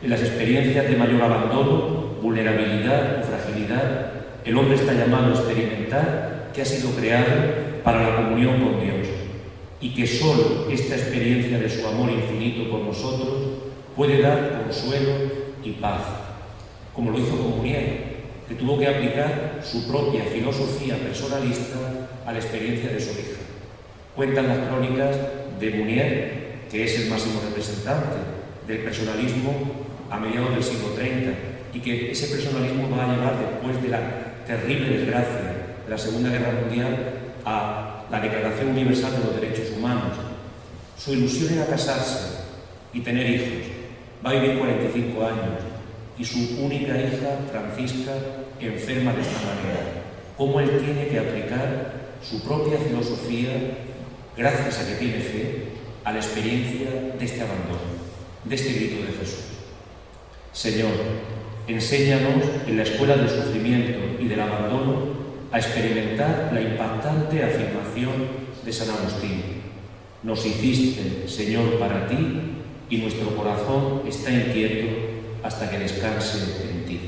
En las experiencias de mayor abandono, vulnerabilidad o fragilidad, el hombre está llamado a experimentar que ha sido creado para la comunión con Dios y que solo esta experiencia de su amor infinito por nosotros puede dar consuelo y paz, como lo hizo con Munier, que tuvo que aplicar su propia filosofía personalista a la experiencia de su hija. Cuentan las crónicas de Munier, que es el máximo representante del personalismo a mediados del siglo 30, y que ese personalismo va a llevar, después de la terrible desgracia de la Segunda Guerra Mundial, a la Declaración Universal de los Derechos Humanos. Su ilusión era casarse y tener hijos. Va a vivir 45 años y su única hija, Francisca, enferma de esta manera. Cómo él tiene que aplicar su propia filosofía, gracias a que tiene fe, a la experiencia de este abandono, de este grito de Jesús. Señor, enséñanos en la escuela del sufrimiento y del abandono a experimentar la impactante afirmación de San Agustín: nos hiciste, Señor, para ti, y nuestro corazón está inquieto hasta que descanse en ti.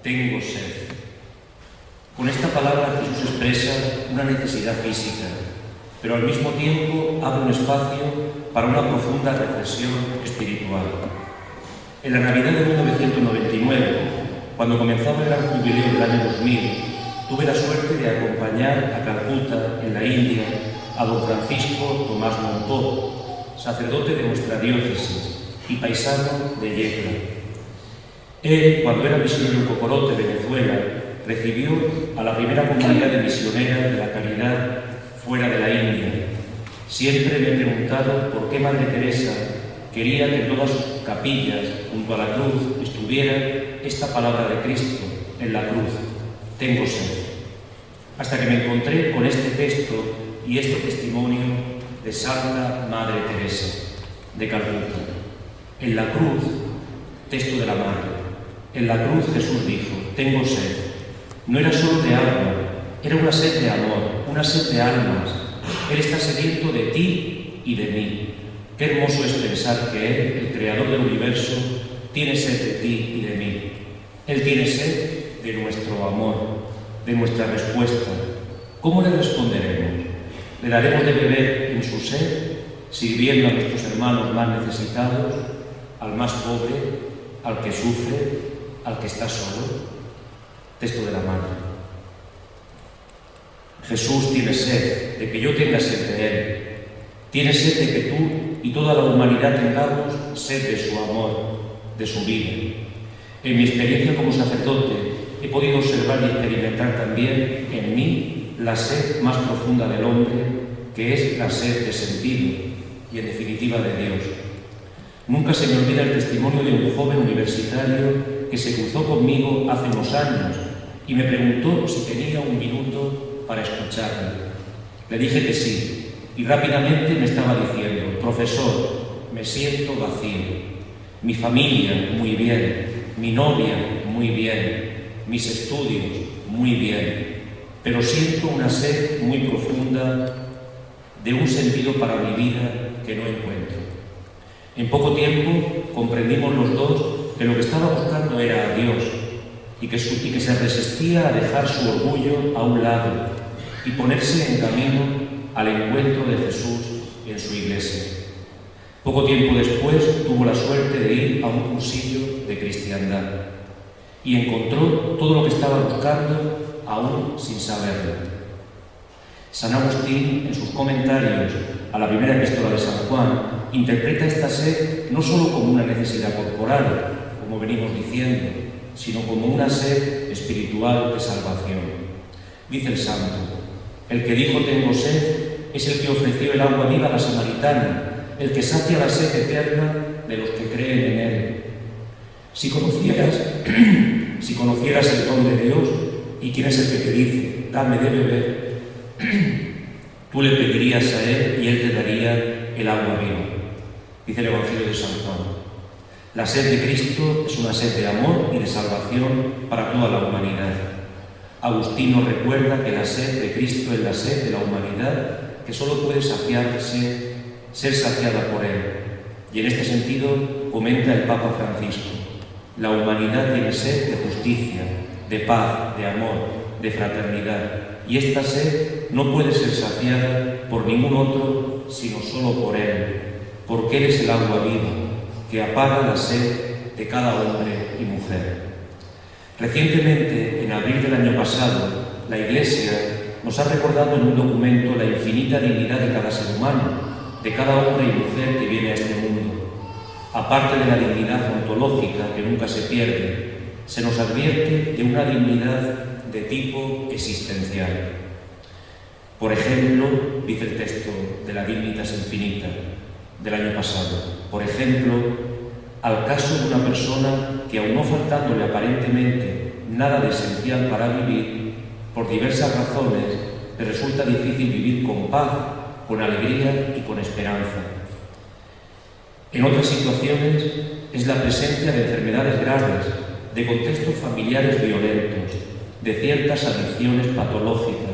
tengo sed. Con esta palabra Jesús expresa una necesidad física, pero al mismo tiempo abre un espacio para una profunda reflexión espiritual. En la Navidad de 1999, cuando comenzaba el gran jubileo del año 2000, tuve la suerte de acompañar a Calcuta, en la India, a don Francisco Tomás Montó, sacerdote de nuestra diócesis y paisano de Yecla. Él, cuando era misionero en Cocorote, Venezuela, recibió a la primera comunidad de misioneras de la caridad fuera de la India. Siempre me he preguntado por qué Madre Teresa quería que en todas sus capillas, junto a la cruz, estuviera esta palabra de Cristo en la cruz: tengo sed. Hasta que me encontré con este texto y este testimonio de Santa Madre Teresa de Calcuta. En la cruz, texto de la Madre, en la cruz Jesús dijo: tengo sed. No era solo de agua, era una sed de amor, una sed de almas. Él está sediento de ti y de mí. Qué hermoso es pensar que Él, el Creador del universo, tiene sed de ti y de mí. Él tiene sed de nuestro amor, de nuestra respuesta. ¿Cómo le responderemos? ¿Le daremos de beber en su sed, sirviendo a nuestros hermanos más necesitados, al más pobre, al que sufre, al que está solo? Texto de la Madre. Jesús tiene sed de que yo tenga sed de Él. Tiene sed de que tú y toda la humanidad tengamos sed de su amor, de su vida. En mi experiencia como sacerdote he podido observar y experimentar también en mí la sed más profunda del hombre, que es la sed de sentido y, en definitiva, de Dios. Nunca se me olvida el testimonio de un joven universitario que se cruzó conmigo hace unos años y me preguntó si tenía un minuto para escucharme. Le dije que sí, y rápidamente me estaba diciendo: profesor, me siento vacío. Mi familia, muy bien. Mi novia, muy bien. Mis estudios, muy bien. Pero siento una sed muy profunda de un sentido para mi vida que no encuentro. En poco tiempo comprendimos los dos que lo que estaba buscando era a Dios y que se resistía a dejar su orgullo a un lado y ponerse en camino al encuentro de Jesús en su iglesia. Poco tiempo después tuvo la suerte de ir a un cursillo de cristiandad y encontró todo lo que estaba buscando aún sin saberlo. San Agustín, en sus comentarios a la primera epístola de San Juan, interpreta esta sed no solo como una necesidad corporal, como venimos diciendo, sino como una sed espiritual de salvación. Dice el santo: el que dijo tengo sed es el que ofreció el agua viva a la samaritana, el que sacia la sed eterna de los que creen en Él. Si conocieras el don de Dios y quién es el que te dice dame de beber, tú le pedirías a Él y Él te daría el agua viva. Dice el Evangelio de San Juan. La sed de Cristo es una sed de amor y de salvación para toda la humanidad. Agustín nos recuerda que la sed de Cristo es la sed de la humanidad que solo puede ser saciada por Él. Y en este sentido comenta el Papa Francisco: la humanidad tiene sed de justicia, de paz, de amor, de fraternidad. Y esta sed no puede ser saciada por ningún otro, sino solo por Él, porque Él es el agua viva, que apaga la sed de cada hombre y mujer. Recientemente, en abril del año pasado, la Iglesia nos ha recordado en un documento la infinita dignidad de cada ser humano, de cada hombre y mujer que viene a este mundo. Aparte de la dignidad ontológica que nunca se pierde, se nos advierte de una dignidad de tipo existencial. Por ejemplo, dice el texto de la Dignitas Infinita del año pasado, por ejemplo, al caso de una persona que, aun no faltándole aparentemente nada de esencial para vivir, por diversas razones le resulta difícil vivir con paz, con alegría y con esperanza. En otras situaciones es la presencia de enfermedades graves, de contextos familiares violentos, de ciertas adicciones patológicas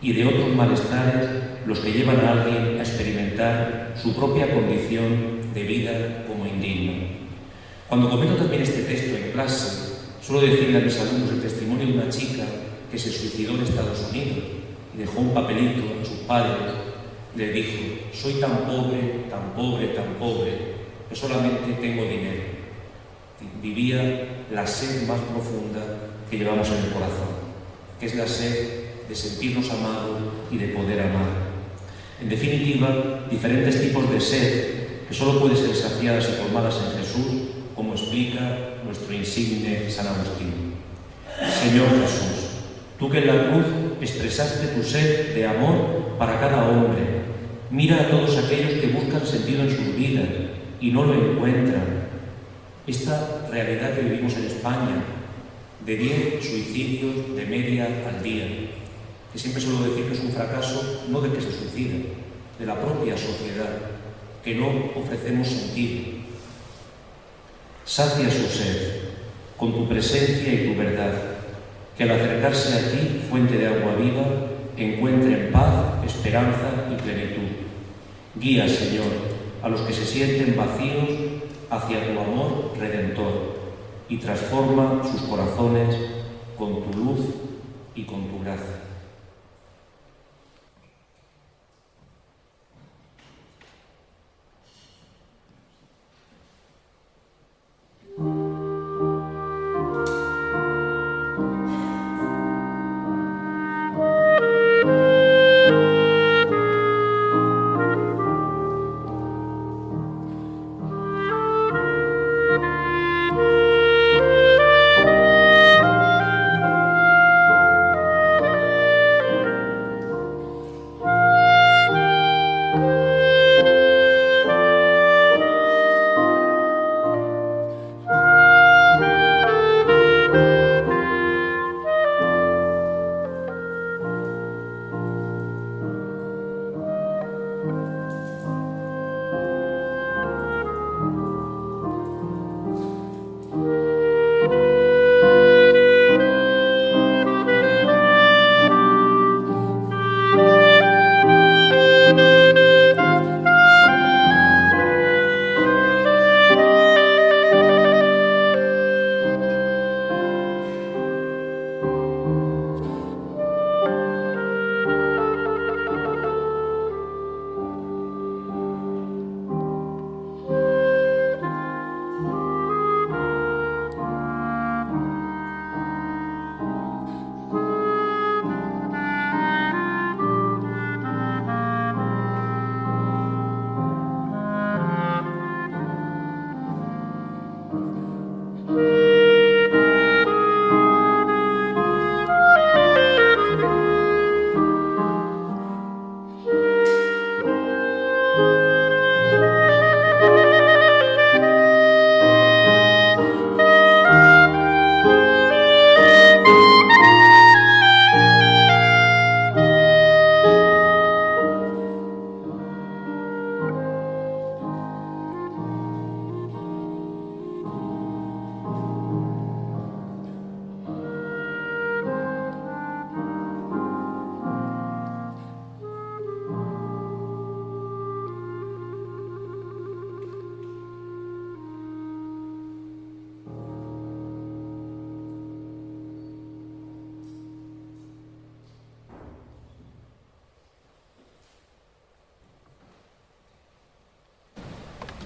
y de otros malestares los que llevan a alguien a experimentar su propia condición de vida como indigno. Cuando comento también este texto en clase, Suelo decirle a mis alumnos el testimonio de una chica que se suicidó en Estados Unidos y dejó un papelito a sus padres. Le dijo: soy tan pobre, tan pobre, tan pobre, que solamente tengo dinero. Vivía la sed más profunda que llevamos en el corazón, que es la sed de sentirnos amados y de poder amar. En definitiva, diferentes tipos de sed que solo pueden ser saciadas y colmadas en Jesús, como explica nuestro insigne San Agustín. Señor Jesús, tú que en la cruz expresaste tu sed de amor para cada hombre, mira a todos aquellos que buscan sentido en sus vidas y no lo encuentran. Esta realidad que vivimos en España, de 10 suicidios de media al día, que siempre suelo decir que es un fracaso no de que se suicide, de la propia sociedad, que no ofrecemos sentido. Sacia su sed con tu presencia y tu verdad, que al acercarse a ti, fuente de agua viva, encuentren paz, esperanza y plenitud. Guía, Señor, a los que se sienten vacíos hacia tu amor redentor y transforma sus corazones con tu luz y con tu gracia.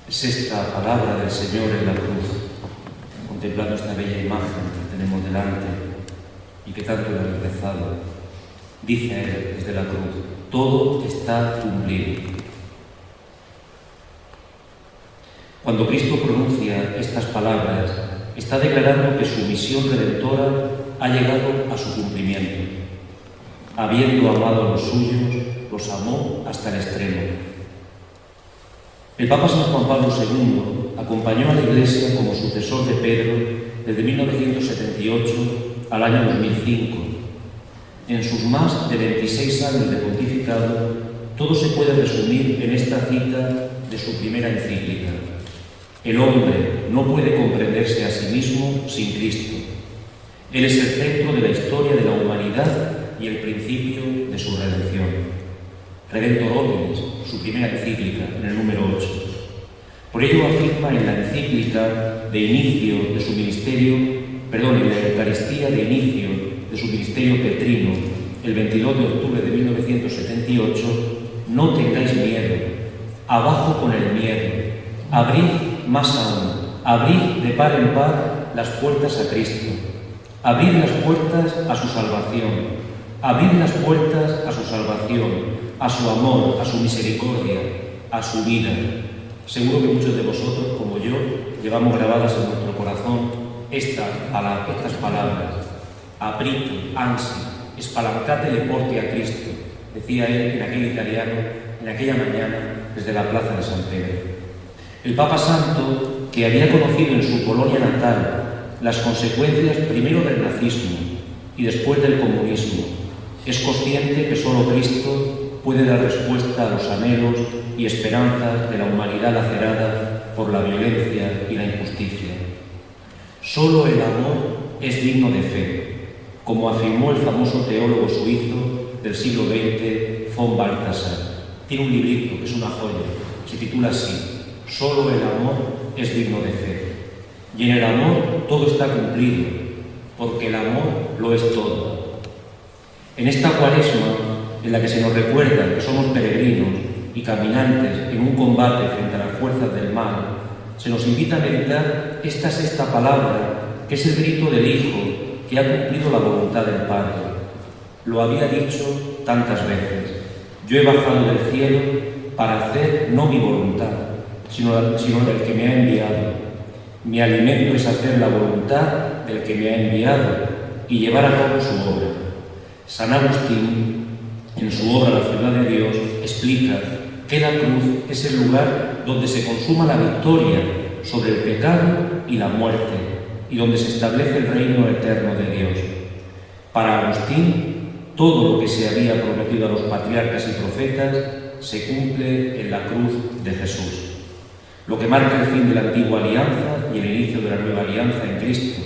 Es esta palabra del Señor en la cruz, contemplando esta bella imagen que tenemos delante y que tanto le habéis rezado. Dice Él desde la cruz: todo está cumplido. Cuando Cristo pronuncia estas palabras, está declarando que su misión redentora ha llegado a su cumplimiento. Habiendo amado a los suyos, los amó hasta el extremo. El Papa San Juan Pablo II acompañó a la Iglesia como sucesor de Pedro desde 1978 al año 2005. En sus más de 26 años de pontificado, todo se puede resumir en esta cita de su primera encíclica: el hombre no puede comprenderse a sí mismo sin Cristo. Él es el centro de la historia de la humanidad y el principio de su redención. Redentor Hominis, su primera encíclica, en el número 8. Por ello afirma en la encíclica de inicio de su ministerio en la Eucaristía de inicio de su ministerio petrino, el 22 de octubre de 1978, no tengáis miedo, abajo con el miedo, abrid más aún, abrid de par en par las puertas a Cristo, abrid las puertas a su salvación, abrid las puertas a su salvación, a su amor, a su misericordia, a su vida. Seguro que muchos de vosotros, como yo, llevamos grabadas en nuestro corazón estas palabras: aprite, ansi, espalancate le porte a Cristo, decía él en aquel italiano, en aquella mañana, desde la plaza de San Pedro. El Papa Santo, que había conocido en su Polonia natal las consecuencias primero del nazismo y después del comunismo, es consciente que solo Cristo puede dar respuesta a los anhelos y esperanzas de la humanidad lacerada por la violencia y la injusticia. Solo el amor es digno de fe, como afirmó el famoso teólogo suizo del siglo XX, von Balthasar. Tiene un librito que es una joya, se titula así: Solo el amor es digno de fe. Y en el amor todo está cumplido, porque el amor lo es todo. En esta Cuaresma, en la que se nos recuerda que somos peregrinos y caminantes en un combate frente a las fuerzas del mal, se nos invita a meditar esta sexta palabra, que es el grito del Hijo que ha cumplido la voluntad del Padre. Lo había dicho tantas veces: yo he bajado del cielo para hacer no mi voluntad, sino la del que me ha enviado. Mi alimento es hacer la voluntad del que me ha enviado y llevar a cabo su obra. San Agustín, en su obra La ciudad de Dios, explica que la cruz es el lugar donde se consuma la victoria sobre el pecado y la muerte, y donde se establece el reino eterno de Dios. Para Agustín, todo lo que se había prometido a los patriarcas y profetas se cumple en la cruz de Jesús. Lo que marca el fin de la antigua alianza y el inicio de la nueva alianza en Cristo.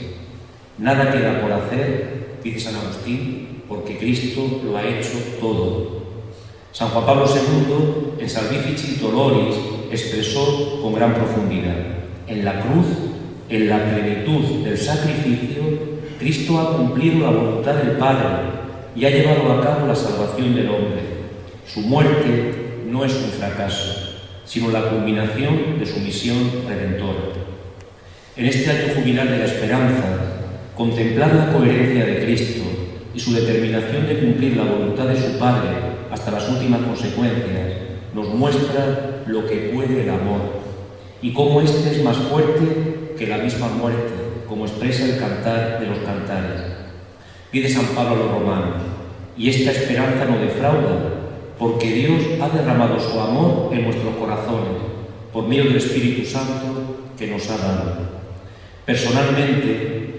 Nada queda por hacer, dice San Agustín, porque Cristo lo ha hecho todo. San Juan Pablo II, en Salvifici Doloris, expresó con gran profundidad: en la cruz, en la plenitud del sacrificio, Cristo ha cumplido la voluntad del Padre y ha llevado a cabo la salvación del hombre. Su muerte no es un fracaso, sino la culminación de su misión redentora. En este año jubilar de la esperanza, contemplar la coherencia de Cristo y su determinación de cumplir la voluntad de su Padre hasta las últimas consecuencias nos muestra lo que puede el amor y cómo éste es más fuerte que la misma muerte, como expresa el Cantar de los Cantares. Pide San Pablo a los romanos: y esta esperanza no defrauda, porque Dios ha derramado su amor en nuestros corazones por medio del Espíritu Santo que nos ha dado. Personalmente,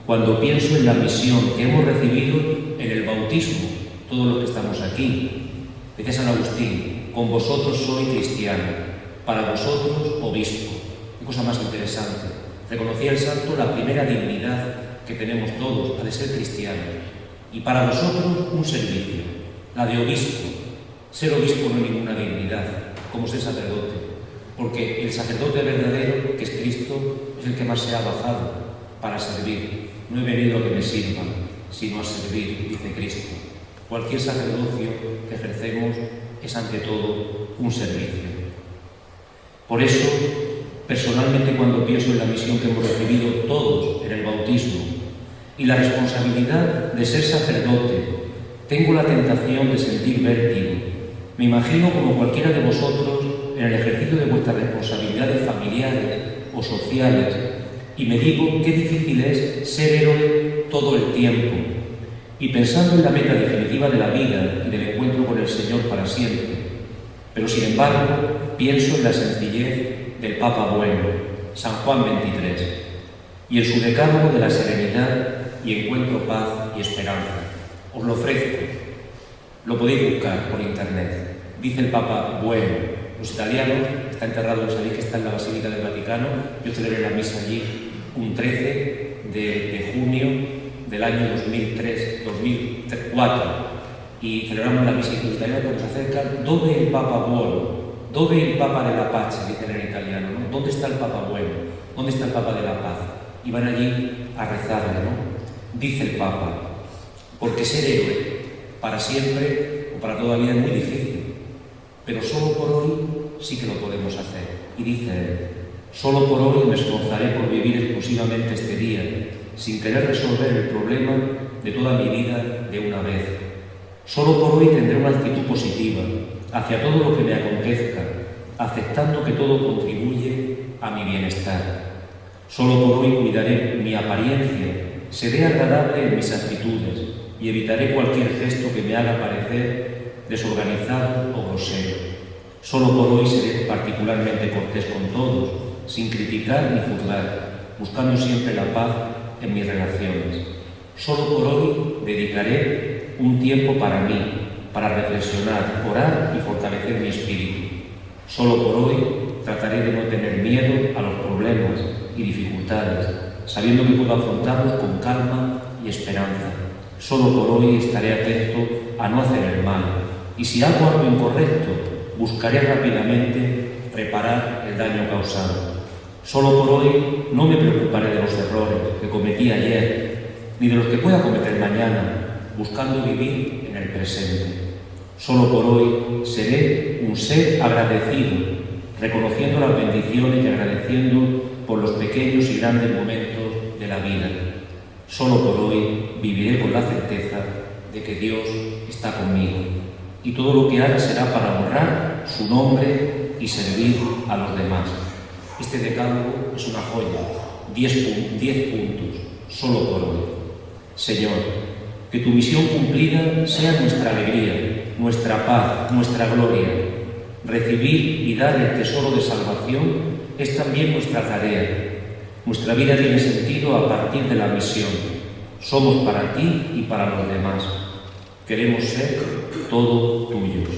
cuando pienso en la misión que hemos recibido en el bautismo, todos los que estamos aquí, dice San Agustín: con vosotros soy cristiano, para vosotros obispo. Qué cosa más interesante. Reconocía el santo la primera dignidad que tenemos todos, la de ser cristianos, y para vosotros un servicio, la de obispo. Ser obispo no es ninguna dignidad, como ser sacerdote, porque el sacerdote verdadero, que es Cristo, es el que más se ha bajado para servir. No he venido a que me sirvan, sino a servir, dice Cristo. Cualquier sacerdocio que ejercemos es ante todo un servicio. Por eso, personalmente, cuando pienso en la misión que hemos recibido todos en el bautismo y la responsabilidad de ser sacerdote, tengo la tentación de sentir vértigo. Me imagino como cualquiera de vosotros en el ejercicio de vuestras responsabilidades familiares o sociales y me digo qué difícil es ser héroe todo el tiempo. Y pensando en la meta definitiva de la vida y del encuentro con el Señor para siempre, pero sin embargo pienso en la sencillez del Papa Bueno, San Juan XXIII, y en su decálogo de la serenidad y encuentro paz y esperanza. Os lo ofrezco. Lo podéis buscar por internet. Dice el Papa Bueno: los italianos, está enterrado, sabéis que está en la Basílica del Vaticano. Yo celebré la misa allí un 13 de junio del año 2004 y celebramos la misa y los italianos que nos acercan: dove il Papa Buono, dove il Papa de la Pace, dicen en italiano, ¿no? ¿Dónde está el Papa Bueno? ¿Dónde está el Papa de la Paz? y van allí a rezarle, ¿no? Dice el Papa, porque ser héroe para siempre o para toda vida es muy difícil, pero solo por hoy sí que lo podemos hacer. Y dice él, solo por hoy me esforzaré por vivir exclusivamente este día, sin querer resolver el problema de toda mi vida de una vez. Solo por hoy tendré una actitud positiva hacia todo lo que me acontezca, aceptando que todo contribuye a mi bienestar. Solo por hoy cuidaré mi apariencia, seré agradable en mis actitudes y evitaré cualquier gesto que me haga parecer desorganizado o grosero. Solo por hoy seré particularmente cortés con todos, sin criticar ni juzgar, buscando siempre la paz en mis relaciones. Solo por hoy dedicaré un tiempo para mí, para reflexionar, orar y fortalecer mi espíritu. Solo por hoy trataré de no tener miedo a los problemas y dificultades, sabiendo que puedo afrontarlos con calma y esperanza. Solo por hoy estaré atento a no hacer el mal, y si hago algo incorrecto, buscaré rápidamente reparar el daño causado. Solo por hoy no me preocuparé de los errores que cometí ayer, ni de los que pueda cometer mañana, buscando vivir en el presente. Solo por hoy seré un ser agradecido, reconociendo las bendiciones y agradeciendo por los pequeños y grandes momentos de la vida. Solo por hoy viviré con la certeza de que Dios está conmigo y todo lo que haga será para honrar su nombre y servir a los demás. Este decálogo es una joya, 10 puntos, solo por hoy. Señor, que tu misión cumplida sea nuestra alegría, nuestra paz, nuestra gloria. Recibir y dar el tesoro de salvación es también nuestra tarea. Nuestra vida tiene sentido a partir de la misión. Somos para ti y para los demás. Queremos ser todo tuyos.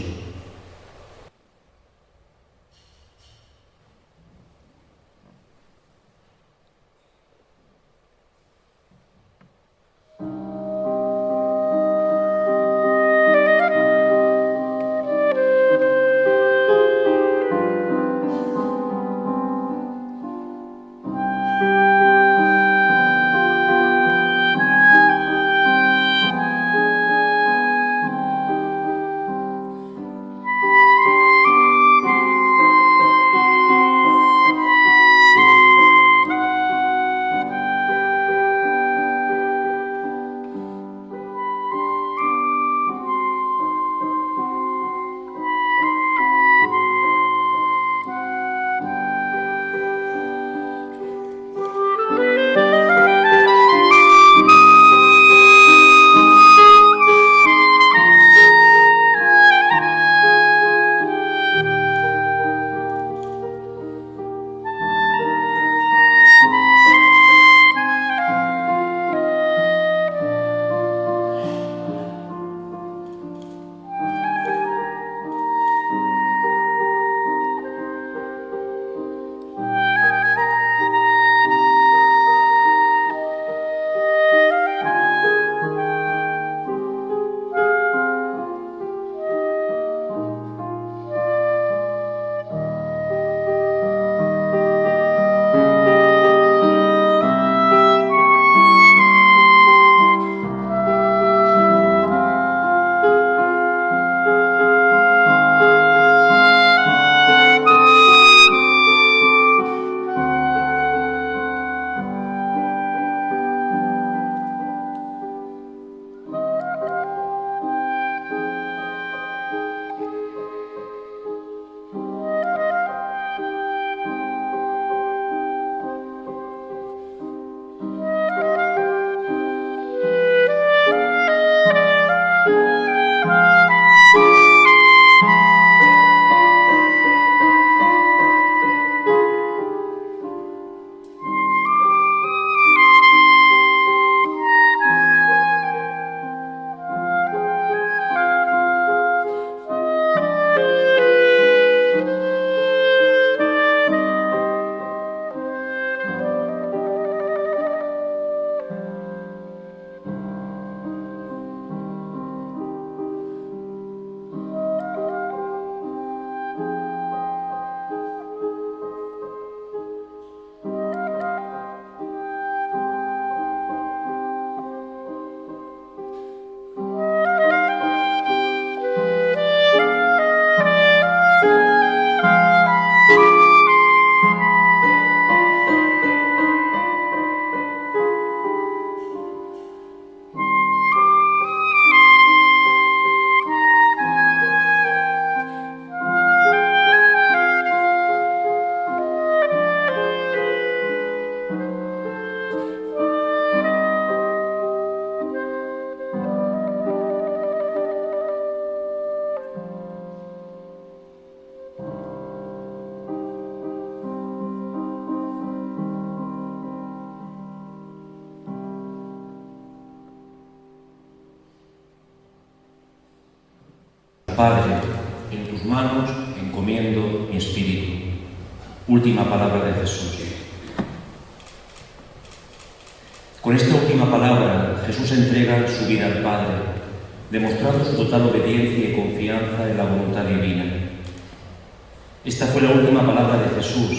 Padre, en tus manos encomiendo mi espíritu. Última palabra de Jesús. Con esta última palabra, Jesús entrega su vida al Padre, demostrando su total obediencia y confianza en la voluntad divina. Esta fue la última palabra de Jesús,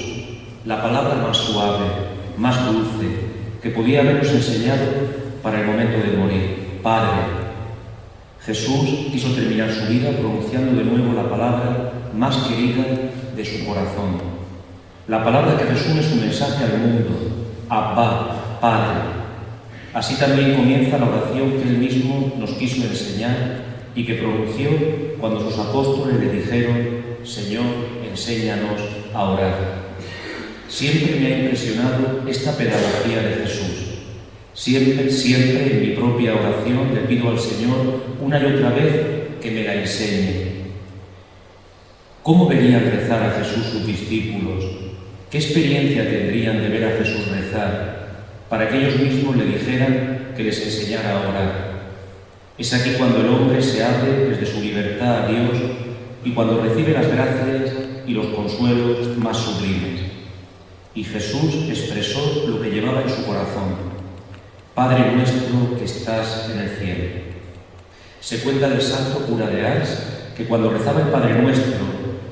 la palabra más suave, más dulce, que podía habernos enseñado para el momento de morir. Padre. Jesús quiso terminar su vida pronunciando de nuevo la palabra más querida de su corazón. La palabra que resume su mensaje al mundo, Abba, Padre. Así también comienza la oración que Él mismo nos quiso enseñar y que pronunció cuando sus apóstoles le dijeron: Señor, enséñanos a orar. Siempre me ha impresionado esta pedagogía de Jesús. Siempre en mi propia oración le pido al Señor una y otra vez que me la enseñe. ¿Cómo verían rezar a Jesús sus discípulos? ¿Qué experiencia tendrían de ver a Jesús rezar para que ellos mismos le dijeran que les enseñara a orar? Es aquí cuando el hombre se abre desde su libertad a Dios y cuando recibe las gracias y los consuelos más sublimes. Y Jesús expresó lo que llevaba en su corazón: Padre nuestro que estás en el cielo. Se cuenta del santo cura de Ars que cuando rezaba el Padre Nuestro,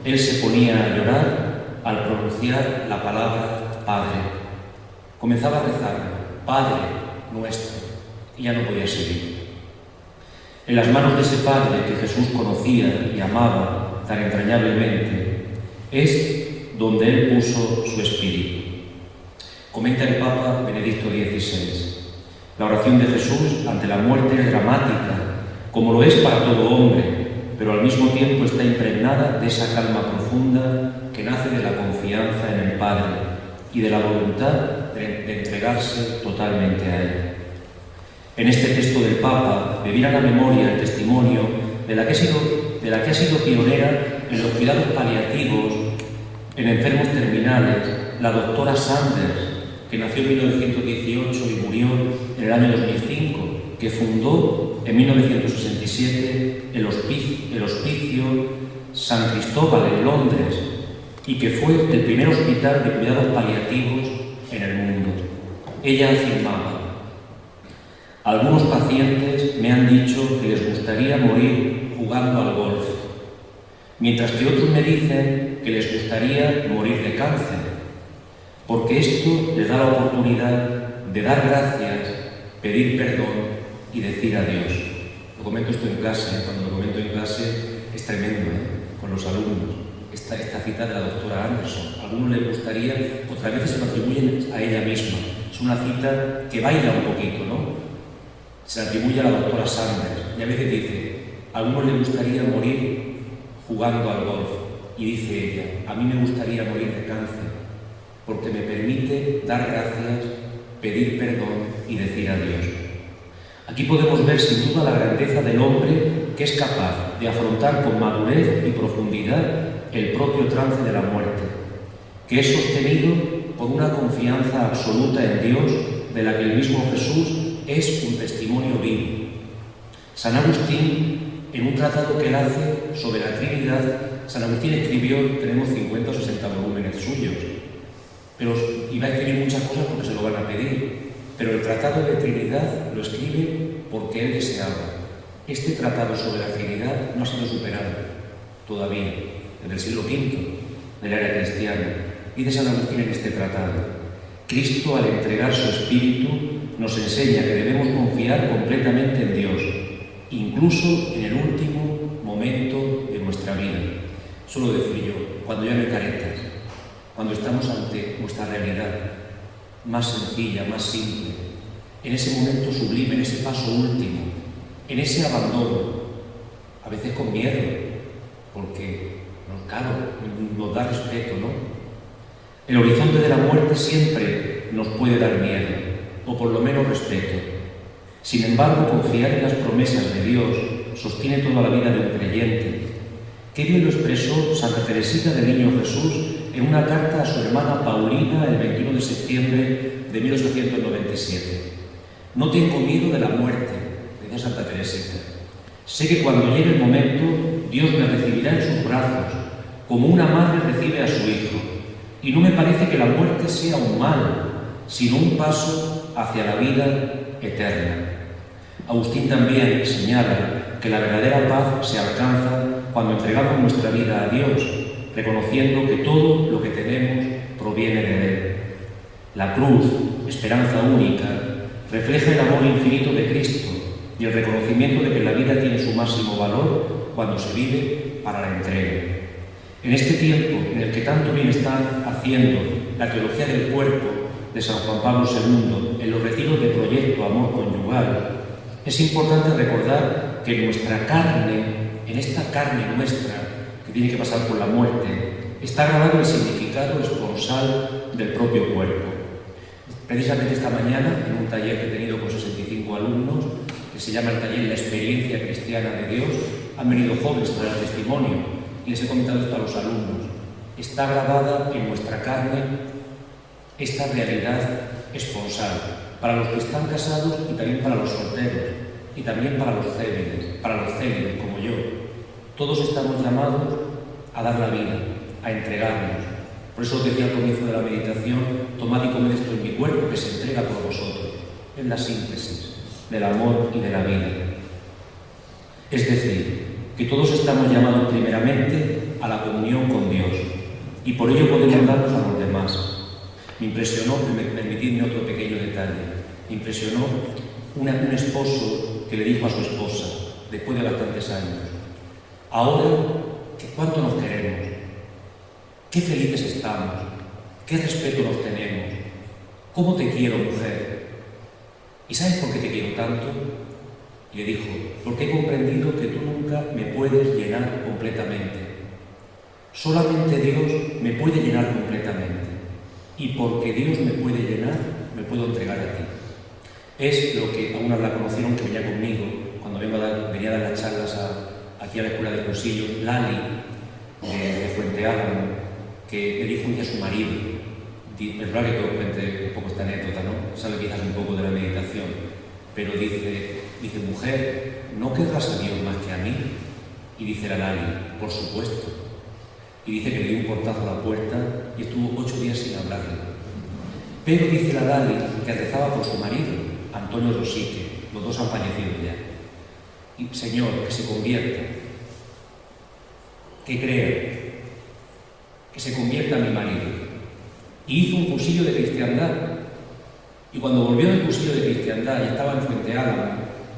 él se ponía a llorar al pronunciar la palabra Padre. Comenzaba a rezar: Padre Nuestro, y ya no podía seguir. En las manos de ese Padre que Jesús conocía y amaba tan entrañablemente, es donde Él puso su espíritu. Comenta el Papa Benedicto XVI. La oración de Jesús ante la muerte es dramática, como lo es para todo hombre, pero al mismo tiempo está impregnada de esa calma profunda que nace de la confianza en el Padre y de la voluntad de entregarse totalmente a Él. En este texto del Papa me viene a la memoria el testimonio de la que ha sido pionera en los cuidados paliativos en enfermos terminales, la doctora Sanders, que nació en 1918 y murió en el año 2005, que fundó en 1967 el Hospicio San Cristóbal en Londres y que fue el primer hospital de cuidados paliativos en el mundo. Ella afirmaba: algunos pacientes me han dicho que les gustaría morir jugando al golf, mientras que otros me dicen que les gustaría morir de cáncer, porque esto les da la oportunidad de dar gracias, pedir perdón y decir adiós. Lo comento esto en clase, cuando lo comento en clase es tremendo, con los alumnos. Esta cita de la doctora Anderson. A algunos les gustaría, otras veces se lo atribuyen a ella misma. Es una cita que baila un poquito, ¿no? Se la atribuye a la doctora Sanders. Y a veces dice: a algunos les gustaría morir jugando al golf. Y dice ella: a mí me gustaría morir de cáncer, porque me permite dar gracias, pedir perdón y decir adiós. Aquí podemos ver sin duda la grandeza del hombre que es capaz de afrontar con madurez y profundidad el propio trance de la muerte, que es sostenido por una confianza absoluta en Dios, de la que el mismo Jesús es un testimonio vivo. San Agustín, en un tratado que él hace sobre la Trinidad, San Agustín escribió, tenemos 50 o 60 volúmenes suyos, pero iba a escribir muchas cosas porque se lo van a pedir, pero el tratado de Trinidad lo escribe porque él deseaba. Este tratado sobre la Trinidad no ha sido superado todavía, desde el siglo V de la era cristiana. Dice San Agustín en este tratado: Cristo, al entregar su espíritu, nos enseña que debemos confiar completamente en Dios, incluso en el último momento de nuestra vida. Solo decir yo, cuando ya no hay caretas, cuando estamos ante nuestra realidad más sencilla, más simple, en ese momento sublime, en ese paso último, en ese abandono, a veces con miedo, porque, claro, nos da respeto, ¿no? El horizonte de la muerte siempre nos puede dar miedo, o por lo menos respeto. Sin embargo, confiar en las promesas de Dios sostiene toda la vida de un creyente. Qué bien lo expresó Santa Teresita del Niño Jesús en una carta a su hermana Paulina el 21 de septiembre de 1897. No tengo miedo de la muerte, decía Santa Teresita. Sé que cuando llegue el momento Dios me recibirá en sus brazos, como una madre recibe a su hijo, y no me parece que la muerte sea un mal, sino un paso hacia la vida eterna. Agustín también señala que la verdadera paz se alcanza cuando entregamos nuestra vida a Dios, reconociendo que todo lo que tenemos proviene de Él. La cruz, esperanza única, refleja el amor infinito de Cristo y el reconocimiento de que la vida tiene su máximo valor cuando se vive para la entrega. En este tiempo en el que tanto bien está haciendo la teología del cuerpo de San Juan Pablo II en los retiros de Proyecto Amor Conyugal, es importante recordar que en nuestra carne, en esta carne nuestra que tiene que pasar por la muerte, está grabado el significado esponsal del propio cuerpo. Precisamente esta mañana, en un taller que he tenido con 65 alumnos, que se llama el taller La experiencia cristiana de Dios, han venido jóvenes para el testimonio y les he comentado esto a los alumnos. Está grabada en nuestra carne esta realidad esponsal, para los que están casados y también para los solteros, y también para los célibes como yo. Todos estamos llamados a dar la vida, a entregarnos. Por eso decía al comienzo de la meditación, tomad y comed esto en mi cuerpo que se entrega por vosotros. Es la síntesis del amor y de la vida. Es decir, que todos estamos llamados primeramente a la comunión con Dios y por ello podemos darnos a los demás. Me impresionó, permitidme otro pequeño detalle, me impresionó un esposo que le dijo a su esposa, después de bastantes años, ahora, ¿cuánto nos queremos? ¿Qué felices estamos? ¿Qué respeto nos tenemos? ¿Cómo te quiero, mujer? ¿Y sabes por qué te quiero tanto? Y le dijo, porque he comprendido que tú nunca me puedes llenar completamente. Solamente Dios me puede llenar completamente. Y porque Dios me puede llenar, me puedo entregar a ti. Es lo que a una la conocieron que venía conmigo, cuando venía a dar las charlas aquí a la Escuela de Cursillos, Lali, de Fuente Álamo, que le dijo un día a su marido, es verdad que todo cuente un poco esta anécdota, ¿no? Sale quizás un poco de la meditación, pero dice, mujer, ¿no querrás a Dios más que a mí? Y dice la Lali, por supuesto. Y dice que le dio un portazo a la puerta y estuvo 8 días sin hablarle. Pero dice la Lali que rezaba por su marido, Antonio Rosique, los dos han fallecido ya. Y Señor, que se convierta, que crea, que se convierta mi marido. Y hizo un cursillo de cristiandad. Y cuando volvió del cursillo de cristiandad y estaba en Fuente Álamo,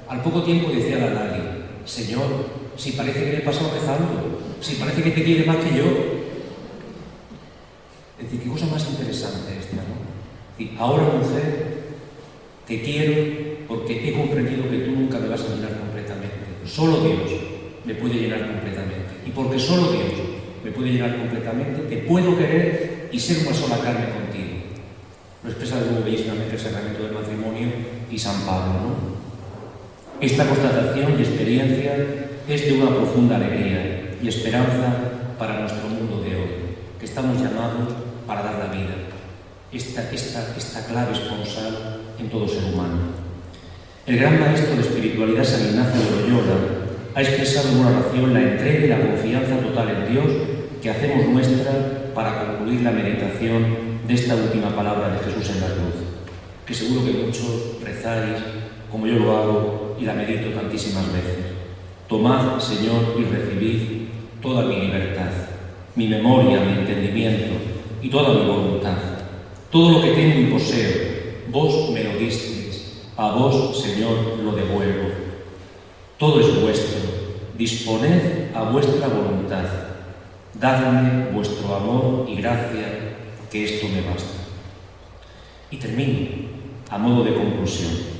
al poco tiempo decía a la Lali, Señor, si parece que me he pasado rezando, si parece que te quiere más que yo. Es decir, qué cosa más interesante esta, ¿no? Es decir, ahora, mujer, te quiero porque he comprendido que tú nunca me vas a llenar completamente. Solo Dios me puede llenar completamente. Y porque solo Dios me puede llenar completamente, te puedo querer y ser una sola carne contigo. Lo expresa de nuevo bellísimamente el sacramento del matrimonio y San Pablo, ¿no? Esta constatación y experiencia es de una profunda alegría y esperanza para nuestro mundo de hoy, que estamos llamados para dar la vida, esta clave esponsal en todo ser humano. El gran maestro de espiritualidad San Ignacio de Loyola ha expresado en una oración la entrega y la confianza total en Dios que hacemos nuestra para concluir la meditación de esta última palabra de Jesús en la cruz, que seguro que muchos rezáis, como yo lo hago, y la medito tantísimas veces. Tomad, Señor, y recibid toda mi libertad, mi memoria, mi entendimiento y toda mi voluntad. Todo lo que tengo y poseo, vos me lo disteis, a vos, Señor, lo devuelvo. Todo es vuestro, disponed a vuestra voluntad. Dadme vuestro amor y gracia, que esto me basta. Y termino, a modo de conclusión.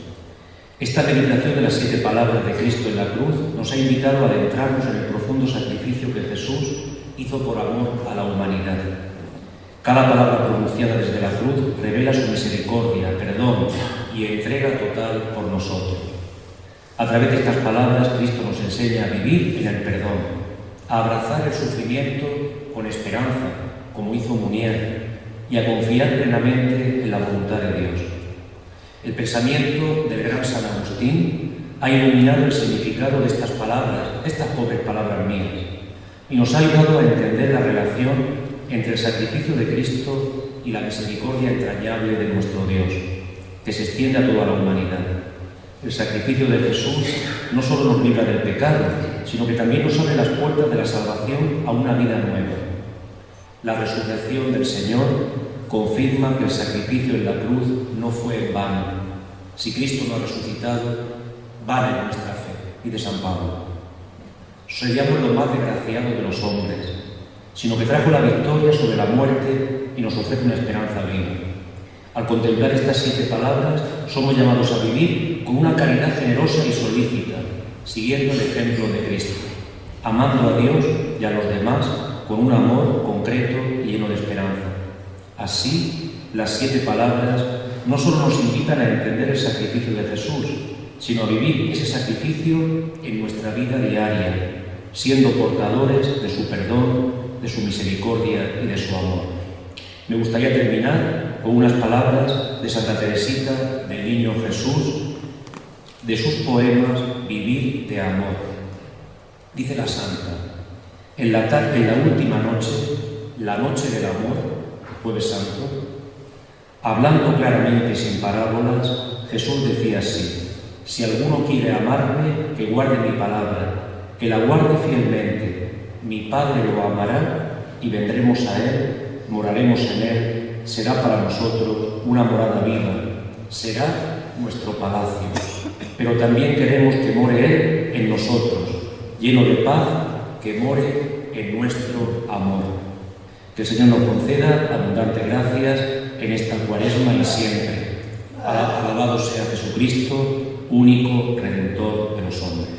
Esta meditación de las 7 palabras de Cristo en la cruz nos ha invitado a adentrarnos en el profundo sacrificio que Jesús hizo por amor a la humanidad. Cada palabra pronunciada desde la cruz revela su misericordia, perdón y entrega total por nosotros. A través de estas palabras, Cristo nos enseña a vivir en el perdón, a abrazar el sufrimiento con esperanza, como hizo Munier, y a confiar plenamente en la voluntad de Dios. El pensamiento del gran San Agustín ha iluminado el significado de estas palabras, estas pobres palabras mías, y nos ha ayudado a entender la relación entre el sacrificio de Cristo y la misericordia entrañable de nuestro Dios, que se extiende a toda la humanidad. El sacrificio de Jesús no solo nos libra del pecado, sino que también nos abre las puertas de la salvación a una vida nueva. La resurrección del Señor confirma que el sacrificio en la cruz no fue en vano. Si Cristo no ha resucitado, vana es nuestra fe, dice San Pablo. Seríamos los más desgraciados de los hombres, sino que trajo la victoria sobre la muerte y nos ofrece una esperanza viva. Al contemplar estas 7 palabras, somos llamados a vivir con una caridad generosa y solícita, siguiendo el ejemplo de Cristo, amando a Dios y a los demás con un amor concreto y lleno de esperanza. Así, las 7 palabras no solo nos invitan a entender el sacrificio de Jesús, sino a vivir ese sacrificio en nuestra vida diaria, siendo portadores de su perdón, de su misericordia y de su amor. Me gustaría terminar con unas palabras de Santa Teresita del Niño Jesús, de sus poemas Vivir de amor. Dice la Santa: en la última noche, la noche del amor, Jueves Santo, hablando claramente y sin parábolas, Jesús decía así: si alguno quiere amarme, que guarde mi palabra, que la guarde fielmente. Mi Padre lo amará y vendremos a Él, moraremos en Él, será para nosotros una morada viva, será nuestro palacio. Pero también queremos que more Él en nosotros, lleno de paz, que more en nuestro amor. Que el Señor nos conceda abundantes gracias en esta Cuaresma y siempre. Alabado sea Jesucristo, único Redentor de los hombres.